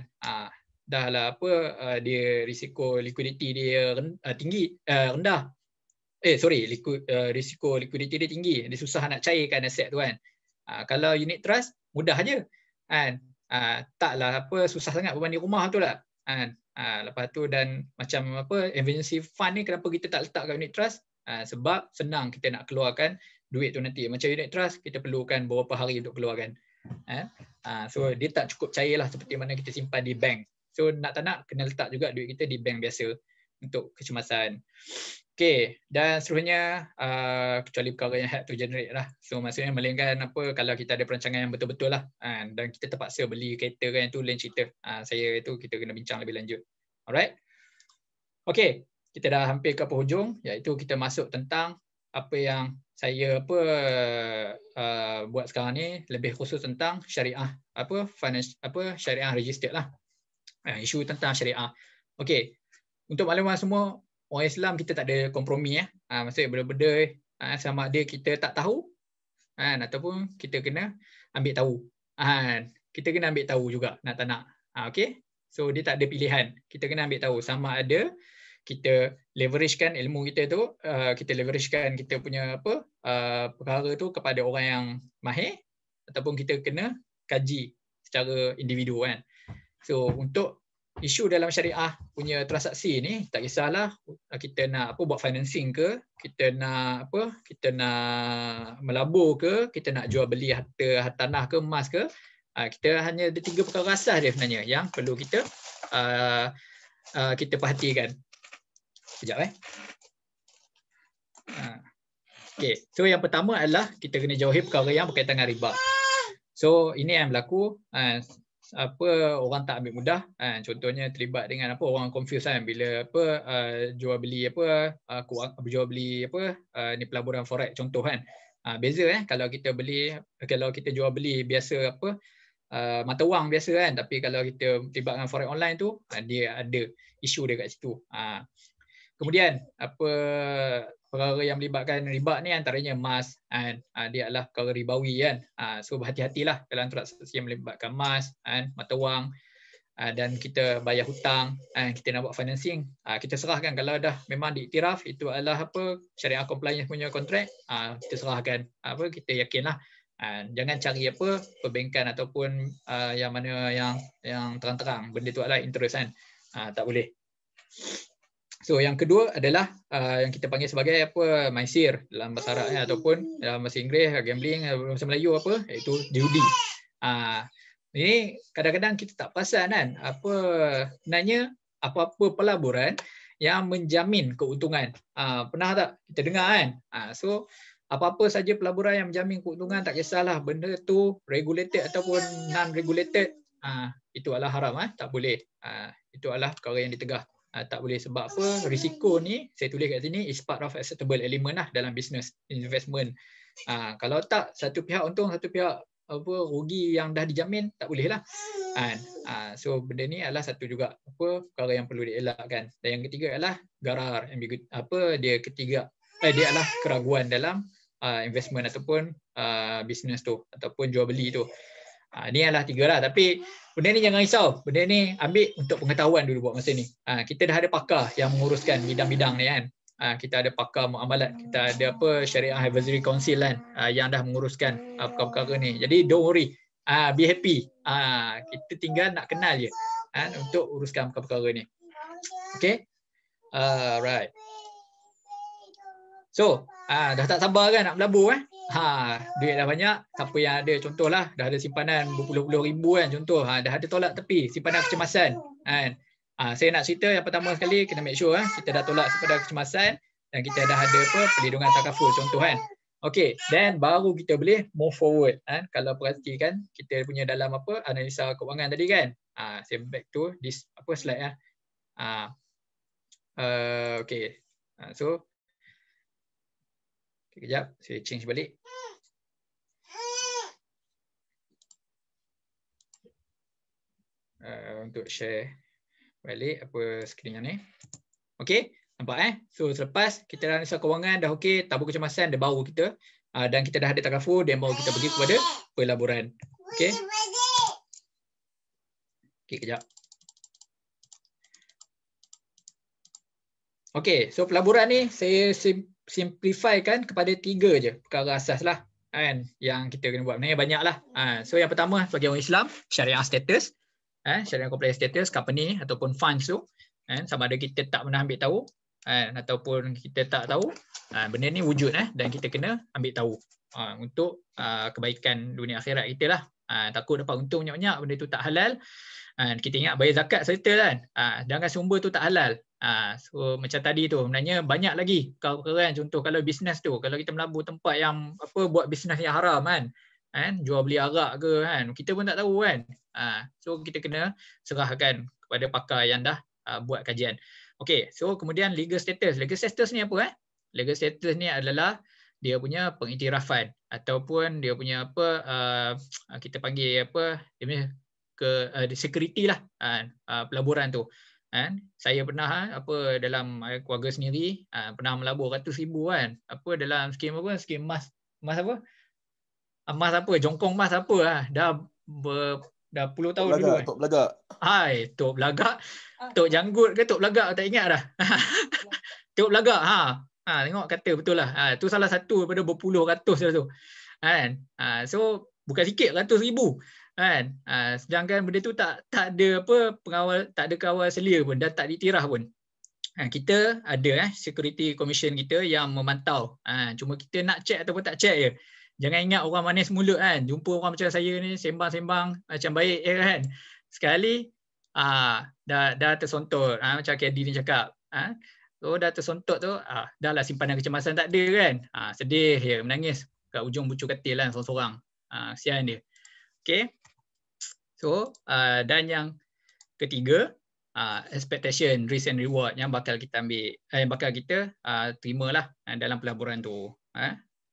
Dah lah dia risiko liquidity dia tinggi, rendah. Risiko liquidity dia tinggi. Dia susah nak cairkan aset tu kan. Kalau unit trust mudah aja kan. Taklah susah sangat berbanding rumah tu lah kan. Lepas tu dan macam emergency fund ni kenapa kita tak letak kat unit trust? Sebab senang kita nak keluarkan duit tu nanti. Macam unit trust kita perlukan beberapa hari untuk keluarkan. So dia tak cukup cair lah seperti mana kita simpan di bank. So nak tak nak kena letak juga duit kita di bank biasa untuk kecemasan. Okey, dan seterusnya kecuali perkara yang had to generate lah. So maksudnya melainkan kalau kita ada perancangan yang betul-betul lah dan kita terpaksa beli kereta kan, itu lain cerita. Saya itu kita kena bincang lebih lanjut. Alright. Okey, kita dah hampir ke penghujung, iaitu kita masuk tentang apa yang saya buat sekarang ni, lebih khusus tentang syariah syariah registered lah. Isu tentang syariah. Okey. Untuk makluman semua, orang Islam kita tak ada kompromi maksudnya benda-benda sama ada kita tak tahu ataupun kita kena ambil tahu. Kita kena ambil tahu juga nak tak nak. Okey. So dia tak ada pilihan. Kita kena ambil tahu sama ada kita leveragekan ilmu kita tu, kita leveragekan kita punya perkara tu kepada orang yang mahir ataupun kita kena kaji secara individu kan. So untuk isu dalam syariah punya transaksi ni tak kisahlah kita nak buat financing ke, kita nak melabur ke, kita nak jual beli harta tanah ke, emas ke, kita hanya ada 3 perkara asas dia sebenarnya yang perlu kita perhatikan. Sekejap Okey, so yang pertama adalah kita kena jauhi perkara yang berkaitan dengan riba. So ini yang berlaku orang tak ambil mudah contohnya terlibat dengan orang confuse kan bila jual beli ni pelaburan forex contoh kan. Beza kalau kita jual beli biasa mata wang biasa kan, tapi kalau kita terlibat dengan forex online tu dia ada isu dia kat situ. Kemudian perkara yang melibatkan riba ni antaranya emas dia adalah perkara ribawi kan. So berhati-hatilah dalam transaksi yang melibatkan emas mata wang dan kita bayar hutang kita nak buat financing, kita serahkan kalau dah memang diiktiraf itu adalah syariah compliance punya kontrak, kita serahkan kita yakinlah. Jangan cari perbankan ataupun yang mana yang terang-terang benda tu adalah interest kan. Tak boleh. So yang kedua adalah yang kita panggil sebagai maisir dalam bahasa Arab ataupun dalam bahasa Inggeris gambling, bahasa Melayu iaitu judi. Ini kadang-kadang kita tak perasan kan sebenarnya apa-apa pelaburan yang menjamin keuntungan. Pernah tak kita dengar kan? So apa-apa saja pelaburan yang menjamin keuntungan, tak kisahlah benda tu regulated ataupun non-regulated, itu adalah haram, tak boleh. Itu adalah perkara yang ditegah. Tak boleh sebab risiko ni saya tulis kat sini is part of acceptable element lah dalam business investment. Kalau tak satu pihak untung satu pihak rugi yang dah dijamin, tak boleh lah. So benda ni adalah satu juga perkara yang perlu dielakkan. Dan yang ketiga adalah garar, dia adalah keraguan dalam investment ataupun business tu ataupun jual beli tu. Ini adalah 3 lah. Tapi benda ni jangan risau. Benda ni ambil untuk pengetahuan dulu buat masa ni. Kita dah ada pakar yang menguruskan bidang-bidang ni kan. Kita ada pakar muamalat. Kita ada Syariah Advisory Council kan yang dah menguruskan perkara-perkara ni. Jadi don't worry. Be happy. Kita tinggal nak kenal je untuk uruskan perkara-perkara ni. Okay. Right. So, dah tak sabar kan nak melabur duit dah banyak, siapa yang ada contohlah dah ada simpanan berpuluh-puluh ribu kan contoh, dah ada tolak tepi simpanan kecemasan kan. Saya nak cerita yang pertama sekali kena make sure kita dah tolak simpanan kecemasan dan kita dah ada perlindungan takaful contoh kan. Okey, dan baru kita boleh move forward kalau perhatikan kita punya dalam analisa keuangan tadi kan. Saya back to this slide okey. So kejap, saya change balik. untuk share balik apa skrin yang ni. Okey, nampak So selepas kita dah analisa kewangan dah okey, tabur kecemasan dah baru kita dan kita dah ada takaful, dan baru kita pergi kepada pelaburan. Okey. Okey, kejap. Okey, so pelaburan ni saya simplifykan kepada 3 je perkara asas lah kan yang kita kena buat. Sebenarnya banyak lah. So yang pertama bagi orang Islam, syariah status. Syariah compliance status company ataupun funds tu. Sama ada kita tak pernah ambil tahu ataupun kita tak tahu, benda ni wujud dan kita kena ambil tahu untuk kebaikan dunia akhirat kita lah. Takut dapat untung banyak-banyak, benda tu tak halal. Kita ingat bayar zakat serta kan, jangan sumber tu tak halal. So macam tadi tu sebenarnya banyak lagi perkara kan. Contoh kalau bisnes tu, kalau kita melabur tempat yang buat bisnes yang haram kan, jual beli arak ke kan, kita pun tak tahu kan. So kita kena serahkan kepada pakar yang dah buat kajian. Okey, so kemudian legal status. Legal status ni apa Legal status ni adalah dia punya pengiktirafan ataupun dia punya kita panggil dia punya security lah pelaburan tu. Saya pernah dalam keluarga sendiri pernah melabur ratus ribu kan, dalam skim skim emas jongkong emas dah puluh tahun dulu kan. Tok belagak. Tok belagak. Tok janggut ke tok belagak tak ingat dah. Tok belagak. Tengok kata betul lah. Tu salah satu daripada berpuluh ratus dah tu. Kan? So bukan sikit, ratus ribu. Kan? Sedangkan benda tu tak ada pengawal, tak ada kawal selia pun, dah tak diiktiraf pun. Kita ada security commission kita yang memantau. Cuma kita nak check ataupun tak check je. Jangan ingat orang manis mulut kan. Jumpa orang macam saya ni sembang-sembang macam baik kan. Sekali dah tersontot. Macam KD ni cakap. So dah tersontot tu dah lah simpanan kecemasan tak ada kan. Sedih ya, menangis kat ujung bucu katil lah seorang-seorang. Kesian dia. Okay. So dan yang ketiga, expectation, risk and reward yang bakal kita ambil, yang bakal kita terimalah dalam pelaburan tu.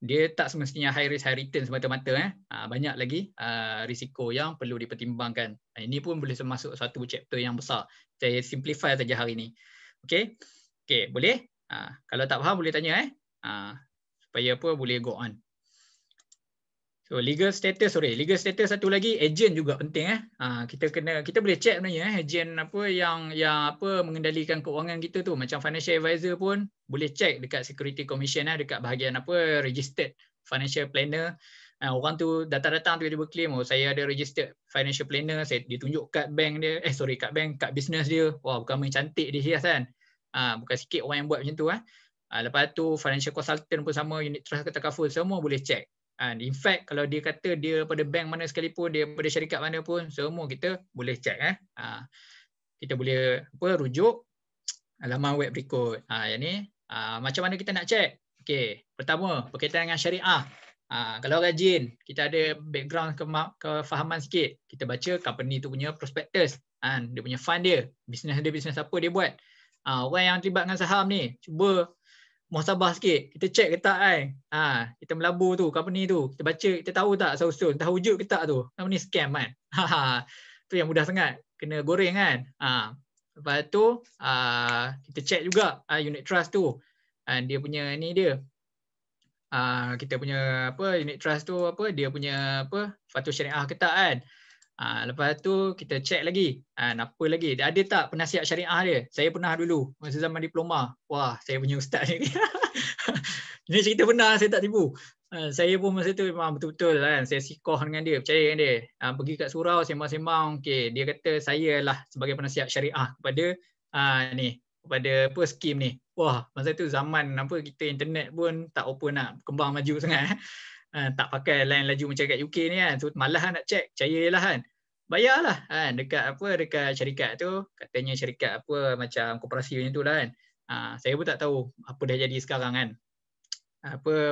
Dia tak semestinya high risk high return semata-mata. Banyak lagi risiko yang perlu dipertimbangkan. Ini pun boleh masuk satu chapter yang besar. Saya simplify saja hari ini. Okey. Okey, boleh? Kalau tak faham boleh tanya supaya boleh go on. So legal status satu lagi, agent juga penting kita boleh check sebenarnya agent yang mengendalikan keuangan kita tu, macam financial advisor pun boleh check dekat security commission dekat bahagian registered financial planner. Orang tu datang tiba-tiba claim saya ada registered financial planner, saya ditunjuk kad bank dia, kad business dia. Wah, bukan main cantik dia hias kan. Bukan sikit orang yang buat macam tu. Lepas tu financial consultant pun sama, unit trust ke takaful, semua boleh check. In fact, kalau dia kata dia pada bank mana sekalipun, dia pada syarikat mana pun, semua kita boleh check. Kita boleh rujuk laman web berikut. Yang ni macam mana kita nak check? Okey, pertama berkaitan dengan syariah. Kalau rajin, kita ada background kefahaman sikit, kita baca company tu punya prospectus, dia punya fund dia, bisnes apa dia buat. Orang yang terlibat dengan saham ni, cuba muhasabah sikit, kita check ke tak kita melabur tu, company tu, kita baca, kita tahu tak asal-usul, tahu wujud ke tak tu, nama ni scam kan. Tu yang mudah sangat, kena goreng kan. Lepas tu kita check juga unit trust tu, dia punya ni dia, kita punya unit trust tu dia punya fatwa syariah ke tak kan. Lepas tu kita check lagi, apa lagi, dia ada tak penasihat syariah dia. Saya pernah dulu masa zaman diploma. Wah, saya punya ustaz ni. Ini cerita benar, saya tak tipu. Saya pun masa tu memang betul-betul kan, saya sikoh dengan dia, percaya dengan dia. Pergi kat surau sembang-sembang, okey, dia kata saya lah sebagai penasihat syariah kepada kepada skim ni. Wah, masa tu zaman kita internet pun tak open nak kembang maju sangat. Tak pakai line laju macam kat UK ni kan. So malas nak check, percayalah kan. Bayarlah kan dekat syarikat tu, katanya syarikat macam koperasi macam tu lah kan. Saya pun tak tahu apa dah jadi sekarang kan.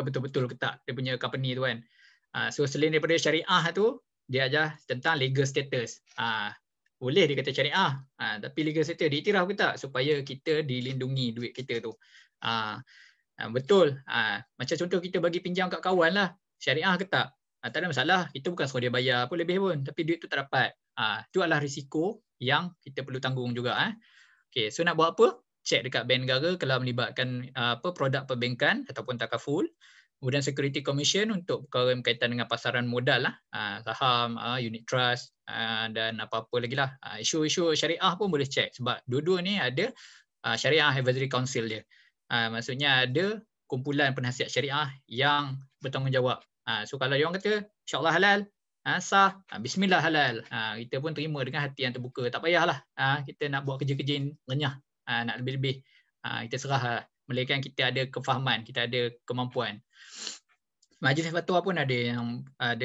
Betul-betul ke tak dia punya company tu kan. So selain daripada syariah tu, dia ajar tentang legal status. Boleh dia kata syariah, tapi legal status diiktiraf ke tak supaya kita dilindungi duit kita tu. Betul. Macam contoh kita bagi pinjam kat kawan lah, syariah ke tak? Tak ada masalah, kita bukan suruh dia bayar apa lebih pun, tapi duit tu tak dapat. Itu adalah risiko yang kita perlu tanggung juga. Okay, so nak buat apa? Check dekat bank negara kalau melibatkan produk perbankan ataupun takaful. Kemudian Security Commission untuk perkara yang berkaitan dengan pasaran modal lah, saham, unit trust dan apa-apa lagi lah. Isu-isu syariah pun boleh check sebab dua-dua ni ada Syariah Advisory Council dia. Maksudnya ada kumpulan penasihat syariah yang bertanggungjawab. So kalau dia orang kata insya-Allah halal, sah, bismillah halal. Kita pun terima dengan hati yang terbuka. Tak payahlah kita nak buat kerja-kerja yang renyah, nak lebih-lebih. Kita serah lah. Melainkan kita ada kefahaman, kita ada kemampuan. Majlis Fatwa pun ada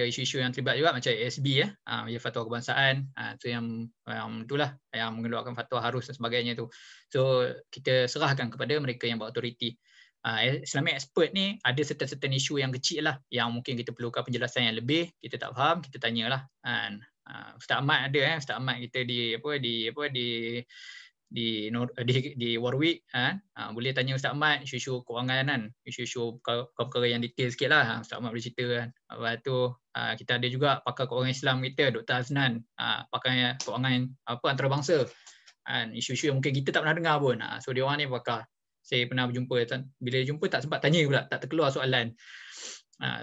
isu-isu yang terlibat juga macam ASB Majlis Fatwa Kebangsaan, tu yang itulah yang mengeluarkan fatwa harus dan sebagainya tu. So kita serahkan kepada mereka yang berautoriti. Islamic expert ni ada certain isu yang kecil lah yang mungkin kita perlukan penjelasan yang lebih, kita tak faham, kita tanyalah. Ustaz Ahmad ada Ustaz Ahmad kita di Warwick boleh tanya Ustaz Ahmad isu-isu kewangan kan, isu-isu perkara yang detail sikit lah, Ustaz Ahmad boleh cerita kan. Lepas tu kita ada juga pakar kewangan Islam kita Dr. Aznan, pakar kewangan antarabangsa, isu-isu yang mungkin kita tak pernah dengar pun. So dia orang ni pakar, saya pernah berjumpa, bila jumpa tak sempat tanya pula, tak terkeluar soalan.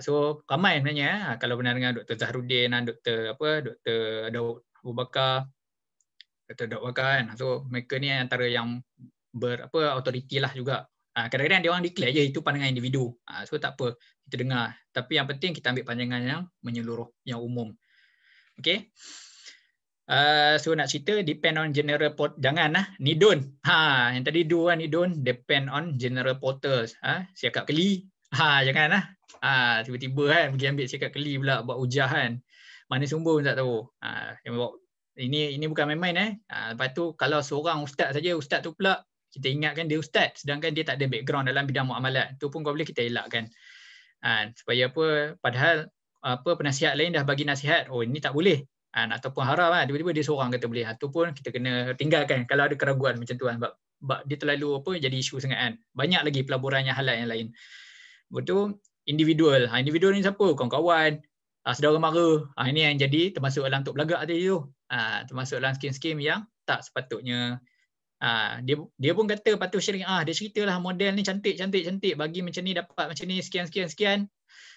So ramai sebenarnya kalau pernah dengar Dr. Zahruddin, Dr. Daud Abu Bakar, Dr. Daud kan. So mereka ni antara yang autoriti lah juga. Kadang-kadang dia orang declare je itu pandangan individu. So tak apa, kita dengar. Tapi yang penting kita ambil pandangan yang menyeluruh, yang umum. Okay. So nak cerita depend on general jangan ni don't. Yang tadi do kan, ni don't depend on general portals. Siakap keli. Jangan tiba-tiba kan pergi ambil siakap keli pula buat hujah kan. Mana sumber pun tak tahu. Ini bukan main-main Lepas tu kalau seorang ustaz saja, ustaz tu pula kita ingatkan dia ustaz sedangkan dia tak ada background dalam bidang muamalat. Tu pun kau boleh kita elakkan. Supaya apa, padahal penasihat lain dah bagi nasihat, oh ini tak boleh. Ataupun haram tiba-tiba dia seorang kata boleh. Tu pun kita kena tinggalkan kalau ada keraguan macam tu sebab dia terlalu jadi isu sangat kan. Banyak lagi pelaburan yang halal yang lain. Betul, individual. Individual ni siapa? Kawan-kawan, saudara mara. Ini yang jadi termasuk dalam untuk belagak tadi tu. Termasuk dalam skim-skim yang tak sepatutnya. Dia pun kata patuh syariah. Dia ceritalah model ni cantik bagi macam ni dapat macam ni sekian.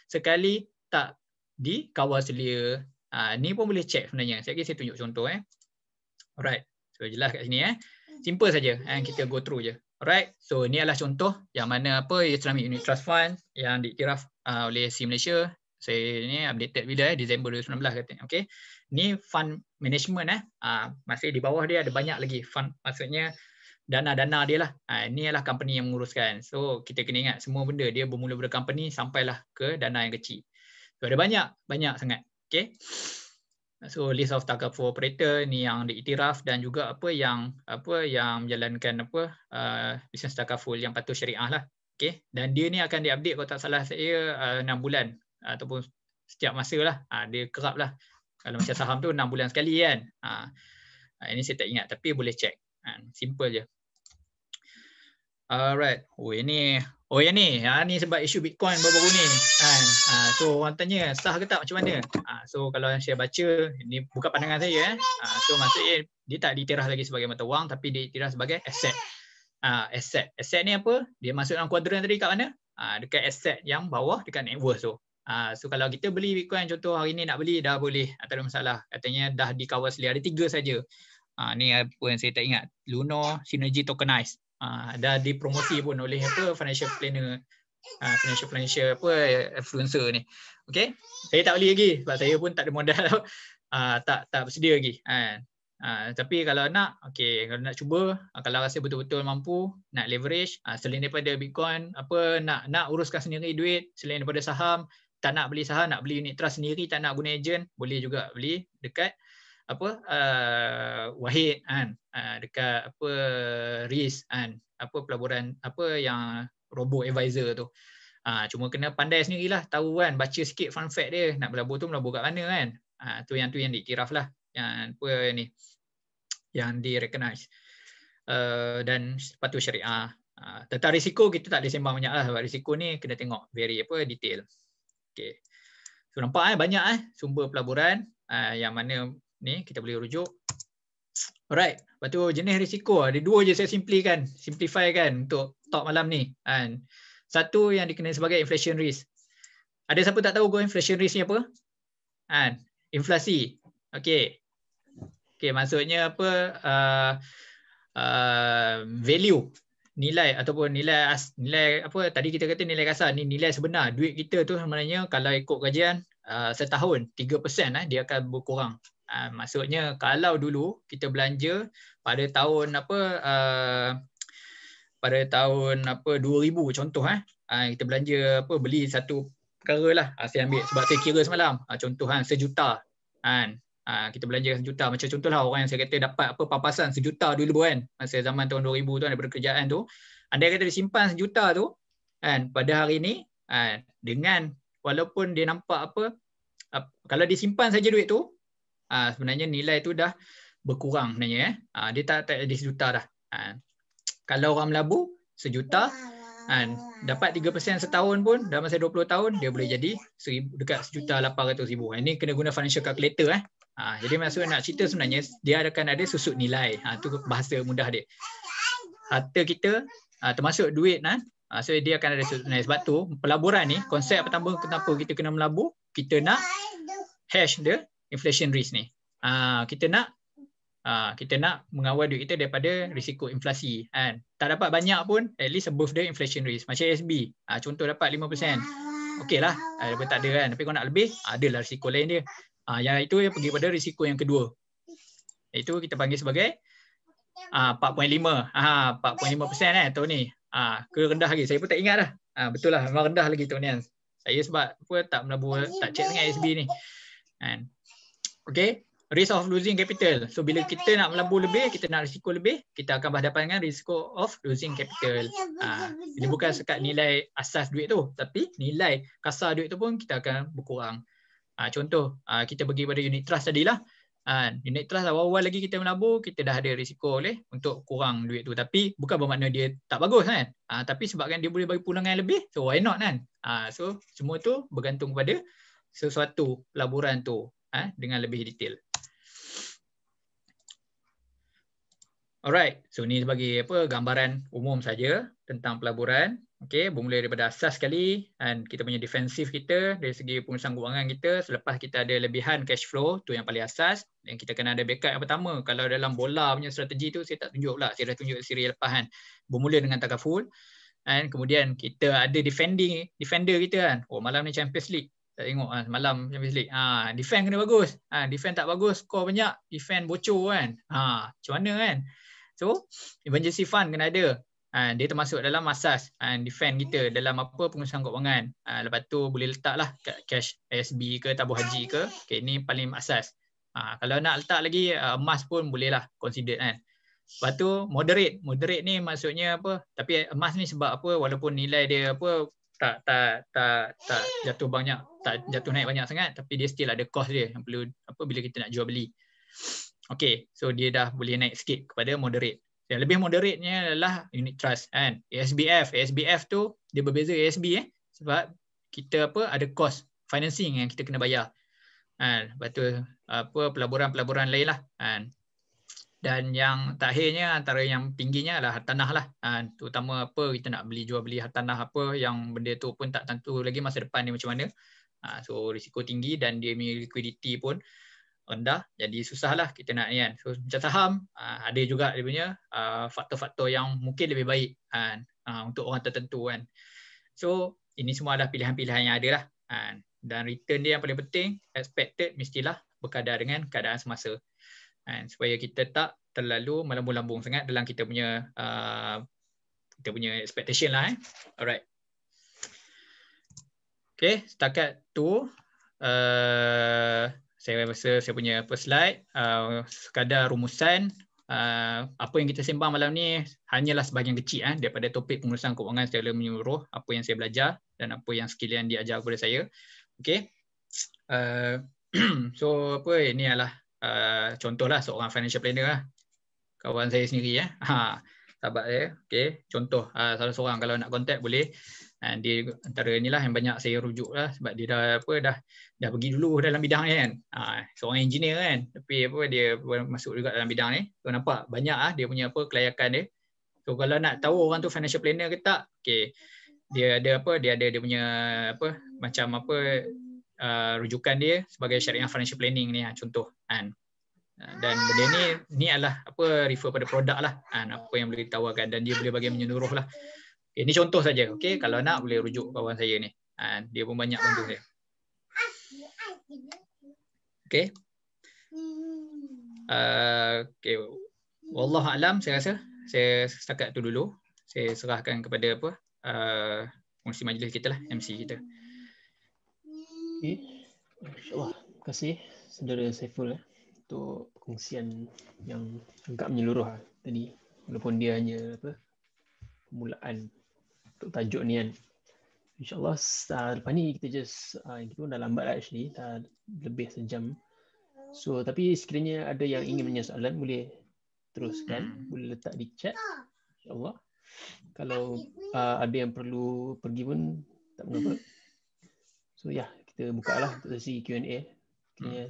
Sekali tak dikawal selia. Ni pun boleh check sebenarnya. Saya tunjuk contoh. Alright. So jelas kat sini. Simple saja. Kita go through je. Alright. So ni adalah contoh yang mana Islamic Unit Trust Fund yang diiktiraf oleh SEA Malaysia. Saya ni updated bila Disember 2019 katanya. Okey. Ni fund management masih di bawah dia ada banyak lagi fund, maksudnya dana-dana dia lah. Ini adalah company yang menguruskan. So kita kena ingat semua benda dia bermula dari company sampailah ke dana yang kecil. So ada banyak sangat. Okey. So list of takaful operator ni yang diiktiraf dan juga yang menjalankan bisnes takaful yang patuh syariah lah. Okey. Dan dia ni akan diupdate kalau tak salah saya 6 bulan ataupun setiap masa lah. Dia kerap lah. Kalau macam saham tu 6 bulan sekali kan. Ini saya tak ingat tapi boleh check. Simple je. Alright. Yang ni. Ni sebab isu Bitcoin baru-baru ni. So orang tanya sah ke tak macam mana? So kalau saya baca, ini bukan pandangan saya. So maksudnya dia tak diiktiraf lagi sebagai mata wang tapi diiktiraf sebagai aset. Aset ni apa? Dia masuk dalam kuadran tadi kat mana? Dekat aset yang bawah dekat net worth tu. So kalau kita beli Bitcoin contoh hari ni nak beli dah boleh, tak ada masalah. Katanya dah dikawal selia, ada 3 saja. Ni apa yang saya tak ingat. Luno Synergy Tokenized. Dah dipromosi pun oleh financial planner, financial influencer ni. Okey. Saya tak beli lagi sebab saya pun tak ada modal. Tak bersedia lagi. Tapi kalau nak, kalau nak cuba, kalau rasa betul-betul mampu nak leverage selain daripada Bitcoin, nak uruskan sendiri duit, selain daripada saham, tak nak beli saham, nak beli unit trust sendiri, tak nak guna ejen, boleh juga beli dekat Wahid kan, dekat RIS kan, pelaburan yang robo advisor tu. Cuma kena pandai sendirilah, tahu kan, baca sikit fun fact dia, nak melabur tu melabur kat mana kan. Tu yang diiktiraf lah, yang ni yang di-recognize dan patuh syariah. Tentang risiko kita tak boleh sembang banyak lah, sebab risiko ni kena tengok very detail. Okay. So nampak banyak sumber pelaburan yang mana ni kita boleh rujuk. Alright, lepas tu jenis risiko ada dua je saya simplify kan untuk talk malam ni kan. Satu yang dikenali sebagai inflation risk. Ada siapa tak tahu inflation risk ni apa? Kan, inflasi. Okey. Okey, maksudnya apa? Value, nilai ataupun nilai apa tadi kita kata nilai kasar, ni nilai sebenar duit kita tu sebenarnya kalau ikut kajian setahun 3% dia akan berkurang. Maksudnya kalau dulu kita belanja pada tahun apa 2000 contoh kita belanja apa beli satu perkara lah, saya ambil sebab saya kira semalam contoh sejuta kan. Kita belanja sejuta, macam contohlah orang yang saya kata dapat apa papasan sejuta dulu kan masa zaman tahun 2000 tu daripada kerjaan tu, andai kata disimpan sejuta tu kan pada hari ni dengan walaupun dia nampak kalau disimpan saja duit tu sebenarnya nilai tu dah berkurang sebenarnya dia tak jadi sejuta dah. Kalau orang melabur sejuta dapat 3% setahun pun dalam masa 20 tahun dia boleh jadi dekat 1,800,000. Ini kena guna financial calculator jadi maksud nak cerita sebenarnya dia akan ada susut nilai. Tu bahasa mudah dia. Harta kita termasuk duit so dia akan ada susut nilai. Sebab tu pelaburan ni konsep pertama kenapa kita kena melabur, kita nak hash the inflation risk ni. Kita nak mengawal duit kita daripada risiko inflasi kan. Tak dapat banyak pun at least above the inflation risk. Macam SB contoh dapat 5%. Okeylah, daripada tak ada kan. Tapi kalau nak lebih adalah risiko lain dia. Yang itu yang pergi pada risiko yang kedua. Itu kita panggil sebagai 4.5. 4.5% tahun ni. Ke rendah lagi. Saya pun tak ingat dah. Betul lah memang rendah lagi tahun ni. Saya sebab apa tak melabur, tak check dengan SB ni. Kan. Okey. Risk of losing capital. So bila kita nak melabur lebih, kita nak risiko lebih, kita akan berhadapan dengan risiko of losing capital. Ini bukan sekat nilai asas duit tu, tapi nilai kasar duit tu pun kita akan berkurang. Contoh, kita pergi pada unit trust tadilah. Unit trust awal-awal lagi kita melabur, kita dah ada risiko untuk kurang duit tu. Tapi bukan bermakna dia tak bagus kan. Tapi sebabkan dia boleh bagi pulangan lebih, so why not kan. So semua tu bergantung pada sesuatu pelaburan tu dengan lebih detail. Alright, so ni sebagai gambaran umum saja tentang pelaburan. Okey, bermula daripada asas sekali dan kita punya defensif kita dari segi pengurusan kewangan kita. Selepas kita ada lebihan cash flow, tu yang paling asas. Dan kita kena ada backup yang pertama. Kalau dalam bola punya strategi tu saya tak tunjuk pula, saya dah tunjuk siri lepas kan. Bermula dengan takaful. Dan kemudian kita ada defender kita kan. Malam ni Champions League. Tak tengok malam Champions League. Defend kena bagus. Defend tak bagus, skor banyak, defend bocor kan. Macam mana kan? So, emergency fund kena ada. Dia termasuk dalam asas defend kita dalam pengurusan kewangan. Lepas tu boleh letaklah kat cash ASB ke tabung haji ke. Okay, ni paling asas. Kalau nak letak lagi emas pun bolehlah consider kan. Lepas tu moderate. Moderate ni maksudnya apa? Tapi emas ni sebab apa? Walaupun nilai dia tak jatuh banyak, tak jatuh naik banyak sangat, tapi dia still ada cost dia yang perlu bila kita nak jual beli. Okey, so dia dah boleh naik sikit kepada moderate. Yang lebih moderate-nya adalah unit trust kan. ASBF tu dia berbeza ASB sebab kita ada cost financing yang kita kena bayar. Lepas tu pelaburan-pelaburan lain lah kan. Dan yang terakhirnya antara yang tingginya adalah hartanah lah. Terutama kita nak jual beli hartanah yang benda tu pun tak tentu lagi masa depan ni macam mana. So risiko tinggi dan dia punya liquidity pun rendah, jadi susahlah kita nak kan. So macam saham ada juga dia punya faktor-faktor yang mungkin lebih baik untuk orang tertentu kan. So ini semua adalah pilihan-pilihan yang ada lah dan return dia yang paling penting expected mestilah berkadar dengan keadaan semasa supaya kita tak terlalu melambung-lambung sangat dalam kita punya expectation lah Alright. Okay, setakat tu saya rasa saya punya slide sekadar rumusan apa yang kita sembang malam ni hanyalah sebahagian kecil daripada topik pengurusan kewangan secara menyeluruh, apa yang saya belajar dan apa yang skill yang diajar kepada saya. Okey. So ini adalah contohlah seorang financial planner lah. Kawan saya sendiri sahabat saya. Okey, contoh salah seorang kalau nak contact boleh Dia antara inilah yang banyak saya rujuk lah, sebab dia dah pergi dulu dalam bidang ni kan. Seorang engineer kan, tapi dia masuk juga dalam bidang ni. So nampak banyak dia punya kelayakan dia. So kalau nak tahu orang tu financial planner ke tak, okey, dia ada dia punya rujukan dia sebagai syariah financial planning ni contoh kan. Dan benda ni adalah refer pada produk lah, apa yang boleh ditawarkan, dan dia boleh bagi menyeluruh lah. Ini contoh saja. Okey, kalau nak boleh rujuk kawan saya ni. Dia pun banyak bantu saya. Okey. Okey. Wallahu alam, saya rasa saya setakat tu dulu. Saya serahkan kepada pengurusi majlis kita lah, MC kita. Okey. Insya-Allah. Terima kasih Saudara Saiful untuk perkongsian yang agak menyeluruh tadi. Walaupun dia hanya permulaan untuk tajuk ni kan. InsyaAllah lepas ni kita pun dah lambat lah actually, dah lebih sejam. So tapi sekiranya ada yang ingin menanya soalan, boleh teruskan, boleh letak di chat InsyaAllah. Kalau ada yang perlu pergi pun tak mengapa. So kita buka lah untuk sesi Q&A.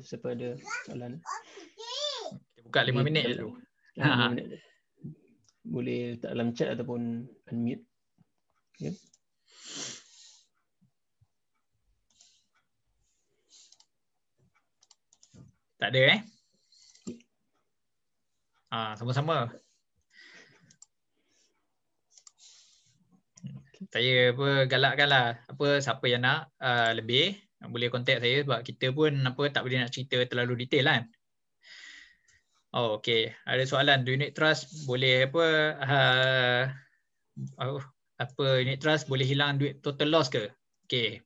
Siapa ada soalan, kita buka 5 minit dulu. 5 minit. Boleh letak dalam chat ataupun unmute. Okay. Tak ada sama-sama. Saya galakkanlah siapa yang nak lebih boleh contact saya, sebab kita pun tak boleh nak cerita terlalu detail kan. Okey, ada soalan unit trust boleh unit trust boleh hilang duit total loss ke? Okey.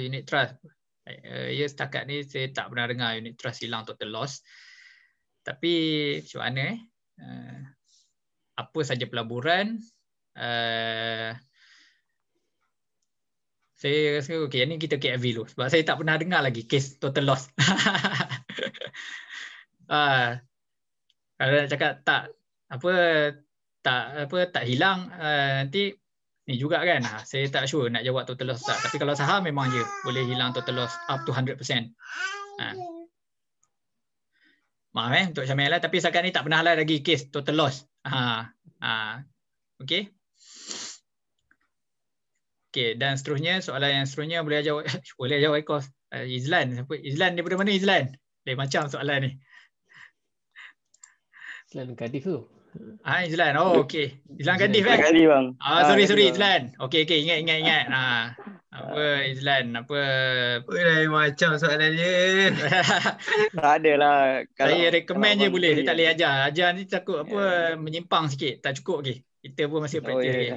Unit trust setakat ni saya tak pernah dengar unit trust hilang total loss. Tapi macam mana apa saja pelaburan, saya rasa okey, ni kita KFV dulu sebab saya tak pernah dengar lagi kes total loss. Kalau nak cakap tak hilang, nanti ni juga kan, saya tak sure nak jawab total loss tak. Tapi kalau saham memang je boleh hilang total loss up to 100%. Maaf untuk Syamil lah, tapi setakat ni tak pernah lah lagi kes total loss. Okey. Okey, dan seterusnya, soalan yang seterusnya boleh jawab Ekos. Izlan, siapa? Izlan daripada mana Izlan? Lain macam soalan ni. Izlan Cardiff tu. Izlan. Oh, okey. Izlan Cardiff Cardiff bang. Sorry Izlan. Okey, ingat. Izlan, lain macam soalan dia. Tak adalah. Saya recommend je boleh, dia tak boleh ajar. Ajar ni takut menyimpang sikit, tak cukup lagi. Kita pun masih praktis lagi.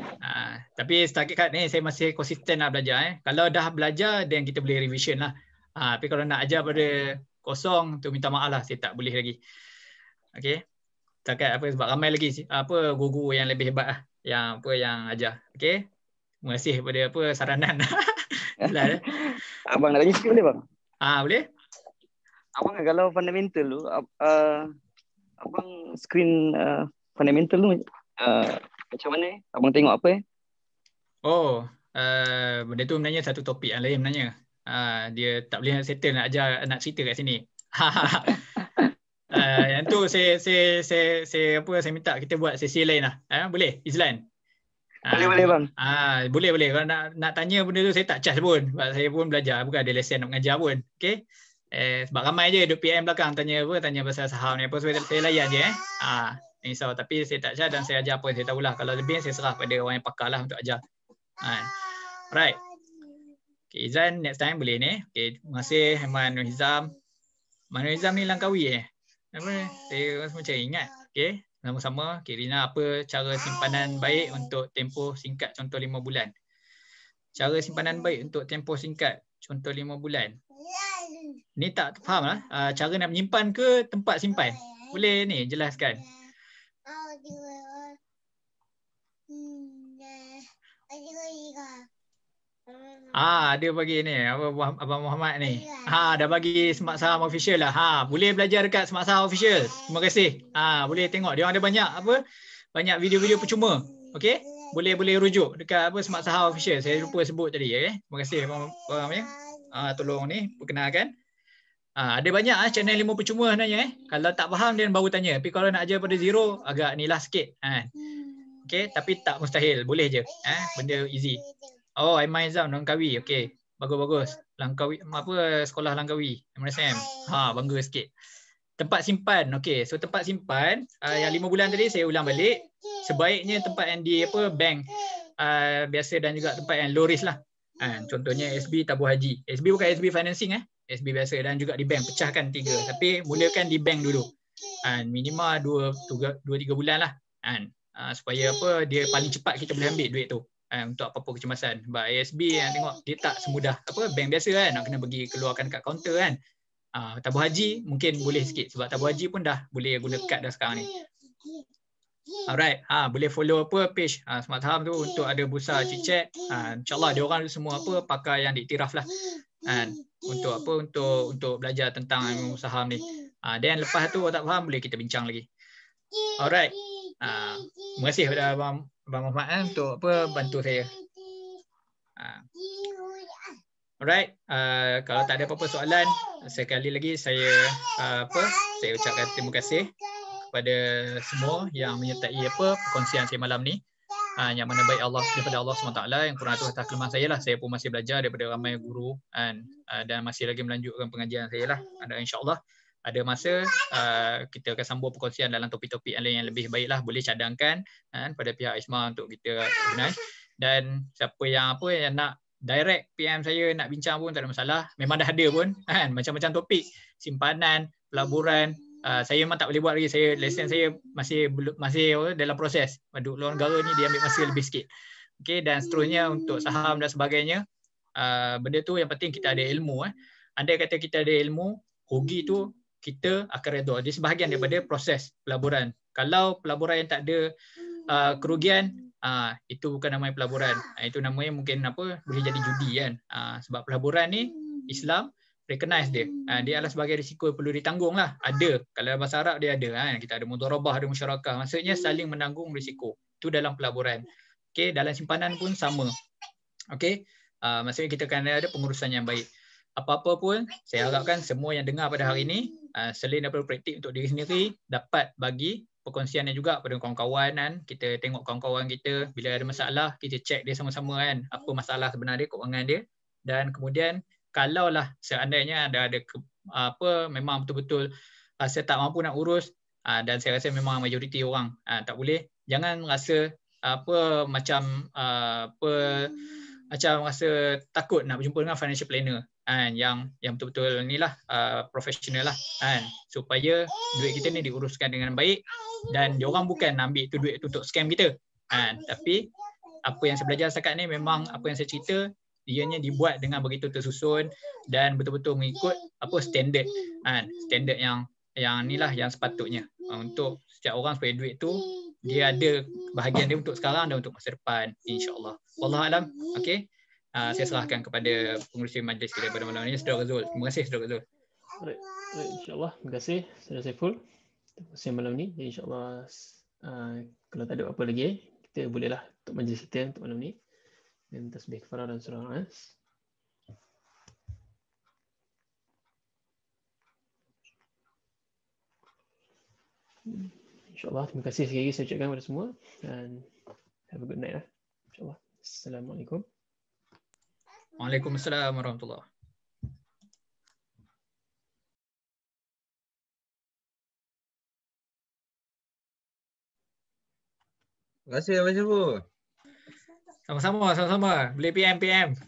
Tapi setakat ni saya masih konsisten nak belajar. Kalau dah belajar, then kita boleh revision lah. Tapi kalau nak ajar pada kosong, tu minta maaf lah, saya tak boleh lagi. Okey. Setakat sebab ramai lagi guru yang lebih hebat lah, yang ajar. Okey. Terima kasih kepada saranan. Abang nak tanya sikit boleh bang? Boleh. Abang kalau fundamental tu, abang screen fundamental tu macam mana? Abang tengok apa? Benda tu sebenarnya satu topik yang lain sebenarnya. Dia tak boleh settle nak ajar, nak cerita kat sini. Yang tu saya minta kita buat sesi lain lah. Boleh Izlan? Boleh bang. Boleh. Kalau nak tanya benda tu saya tak charge pun. Sebab saya pun belajar, bukan ada lesen nak mengajar pun. Okey. Sebab ramai je duk PM belakang tanya pasal saham ni apa, so saya layan je risau, tapi saya tak charge dan saya ajar apa yang saya tahulah. Kalau lebih saya serah pada orang yang pakar lah untuk ajar. Alright. Okay, Izan next time boleh ni. Okay, terima kasih Manul Hizam. Manul Hizam ni Langkawi saya macam ingat. Okay, sama-sama. Okay, Rina, apa cara simpanan baik untuk tempoh singkat contoh 5 bulan? Cara simpanan baik untuk tempoh singkat contoh 5 bulan. Ni tak faham lah. Cara nak menyimpan ke tempat simpan? Boleh ni jelaskan. Dia bagi ni Abang Muhammad ni. Dah bagi Smart Saham Official lah. Boleh belajar dekat Smart Saham Official. Terima kasih. Boleh tengok dia orang ada banyak video-video percuma. Okey? boleh rujuk dekat apa Smart Sahar Official. Saya lupa sebut tadi. Terima kasih abang ya. Tolong ni perkenalkan. Ada banyak channel ilmu percuma sebenarnya. Kalau tak faham dia baru tanya. Tapi kalau nak ajar pada zero agak ni lah sikit. Okey, tapi tak mustahil. Boleh je. Benda easy. Oh, Aiman Izam Langkawi. Okey. Bagus-bagus. Langkawi apa sekolah Langkawi. MSM. Bangga sikit. Tempat simpan. Okey, so tempat simpan yang 5 bulan tadi saya ulang balik. Sebaiknya tempat yang di apa bank biasa dan juga tempat yang low risk lah. Contohnya SB Tabung Haji. SB bukan SB financing SB biasa dan juga di bank. Pecahkan 3. Tapi mulakan di bank dulu. Minima 2-3 bulan lah. Supaya apa dia paling cepat kita boleh ambil duit tu. Untuk apa-apa kecemasan. Sebab ASB tengok dia tak semudah apa bank biasa kan, nak kena pergi keluarkan kat kaunter kan. Tabung haji mungkin boleh sikit sebab tabung haji pun dah boleh guna kad dah sekarang ni. Alright, boleh follow apa page Smart Saham tu untuk ada bursa chit-chat. InsyaAllah dia orang semua apa pakar yang diiktiraf lah. Untuk apa untuk belajar tentang ilmu saham ni. Dan lepas tu kalau tak faham boleh kita bincang lagi. Alright. Terima kasih kepada Abang Muhammad untuk apa bantu saya. Alright, kalau tak ada apa-apa soalan, sekali lagi saya ucapkan terima kasih kepada semua yang menyertai apa perkongsian saya malam ni. Yang mana baik Allah daripada Allah SWT, yang kurang tu atas kelemahan saya lah. Saya pun masih belajar daripada ramai guru dan masih lagi melanjutkan pengajian saya lah. InsyaAllah ada masa kita akan sambung perkongsian dalam topik-topik yang lain yang lebih baik lah. Boleh cadangkan pada pihak ISMA untuk kita organize. Dan siapa yang nak direct PM saya nak bincang pun tak ada masalah. Memang dah ada pun macam-macam topik, simpanan, pelaburan. Saya memang tak boleh buat lagi. Lesen saya masih dalam proses. Duduk luar negara ni dia ambil masa lebih sikit. Okey, dan seterusnya untuk saham dan sebagainya. Benda tu yang penting kita ada ilmu. Andai kata kita ada ilmu, rugi tu kita akan redha. Dia sebahagian daripada proses pelaburan. Kalau pelaburan yang tak ada kerugian, itu bukan namanya pelaburan. Itu namanya mungkin boleh jadi judi kan. Sebab pelaburan ni Islam recognize dia. Dia adalah sebagai risiko yang perlu ditanggung lah. Ada. Kalau bahasa Arab dia ada. Kita ada mudharabah, ada musyarakah. Maksudnya saling menanggung risiko. Itu dalam pelaburan. Okey, dalam simpanan pun sama. Okey. Maksudnya kita akan ada pengurusan yang baik. Apa-apa pun, saya harapkan semua yang dengar pada hari ini, selain daripada praktik untuk diri sendiri, dapat bagi perkongsiannya juga pada kawan-kawan kan. Kita tengok kawan-kawan kita, bila ada masalah, kita cek dia sama-sama kan. Apa masalah sebenarnya, keuangan dia. Dan kemudian, kalaulah seandainya ada memang betul-betul saya tak mampu nak urus, dan saya rasa memang majoriti orang tak boleh, jangan rasa macam rasa takut nak berjumpa dengan financial planner yang betul-betul inilah profesional lah supaya duit kita ni diuruskan dengan baik dan diorang bukan ambil tu duit tu untuk scam kita. Tapi apa yang saya belajar setakat ni memang apa yang saya cerita ianya dibuat dengan begitu tersusun dan betul-betul mengikut standard standard yang inilah yang sepatutnya untuk setiap orang supaya duit tu dia ada bahagian dia untuk sekarang dan untuk masa depan, insya-Allah. Wallahualam. Okey. Saya serahkan kepada pengurusi majlis kita pada malam ini, Saudara Zul. Terima kasih, Saudara Zul. Baik, insya-Allah. Terima kasih, Saudara Saiful. Terima kasih malam ni. Insya-Allah kalau tak ada apa lagi, kita bolehlah untuk majlis kita untuk malam ni. Dan tasbih kafarah dan surah Al-As. InsyaAllah, terima kasih sekali lagi saya ucapkan kepada semua dan have a good night lah. InsyaAllah. Assalamualaikum. Waalaikumsalam warahmatullahi. Terima kasih Abang Syaful. Sama-sama. Boleh PM.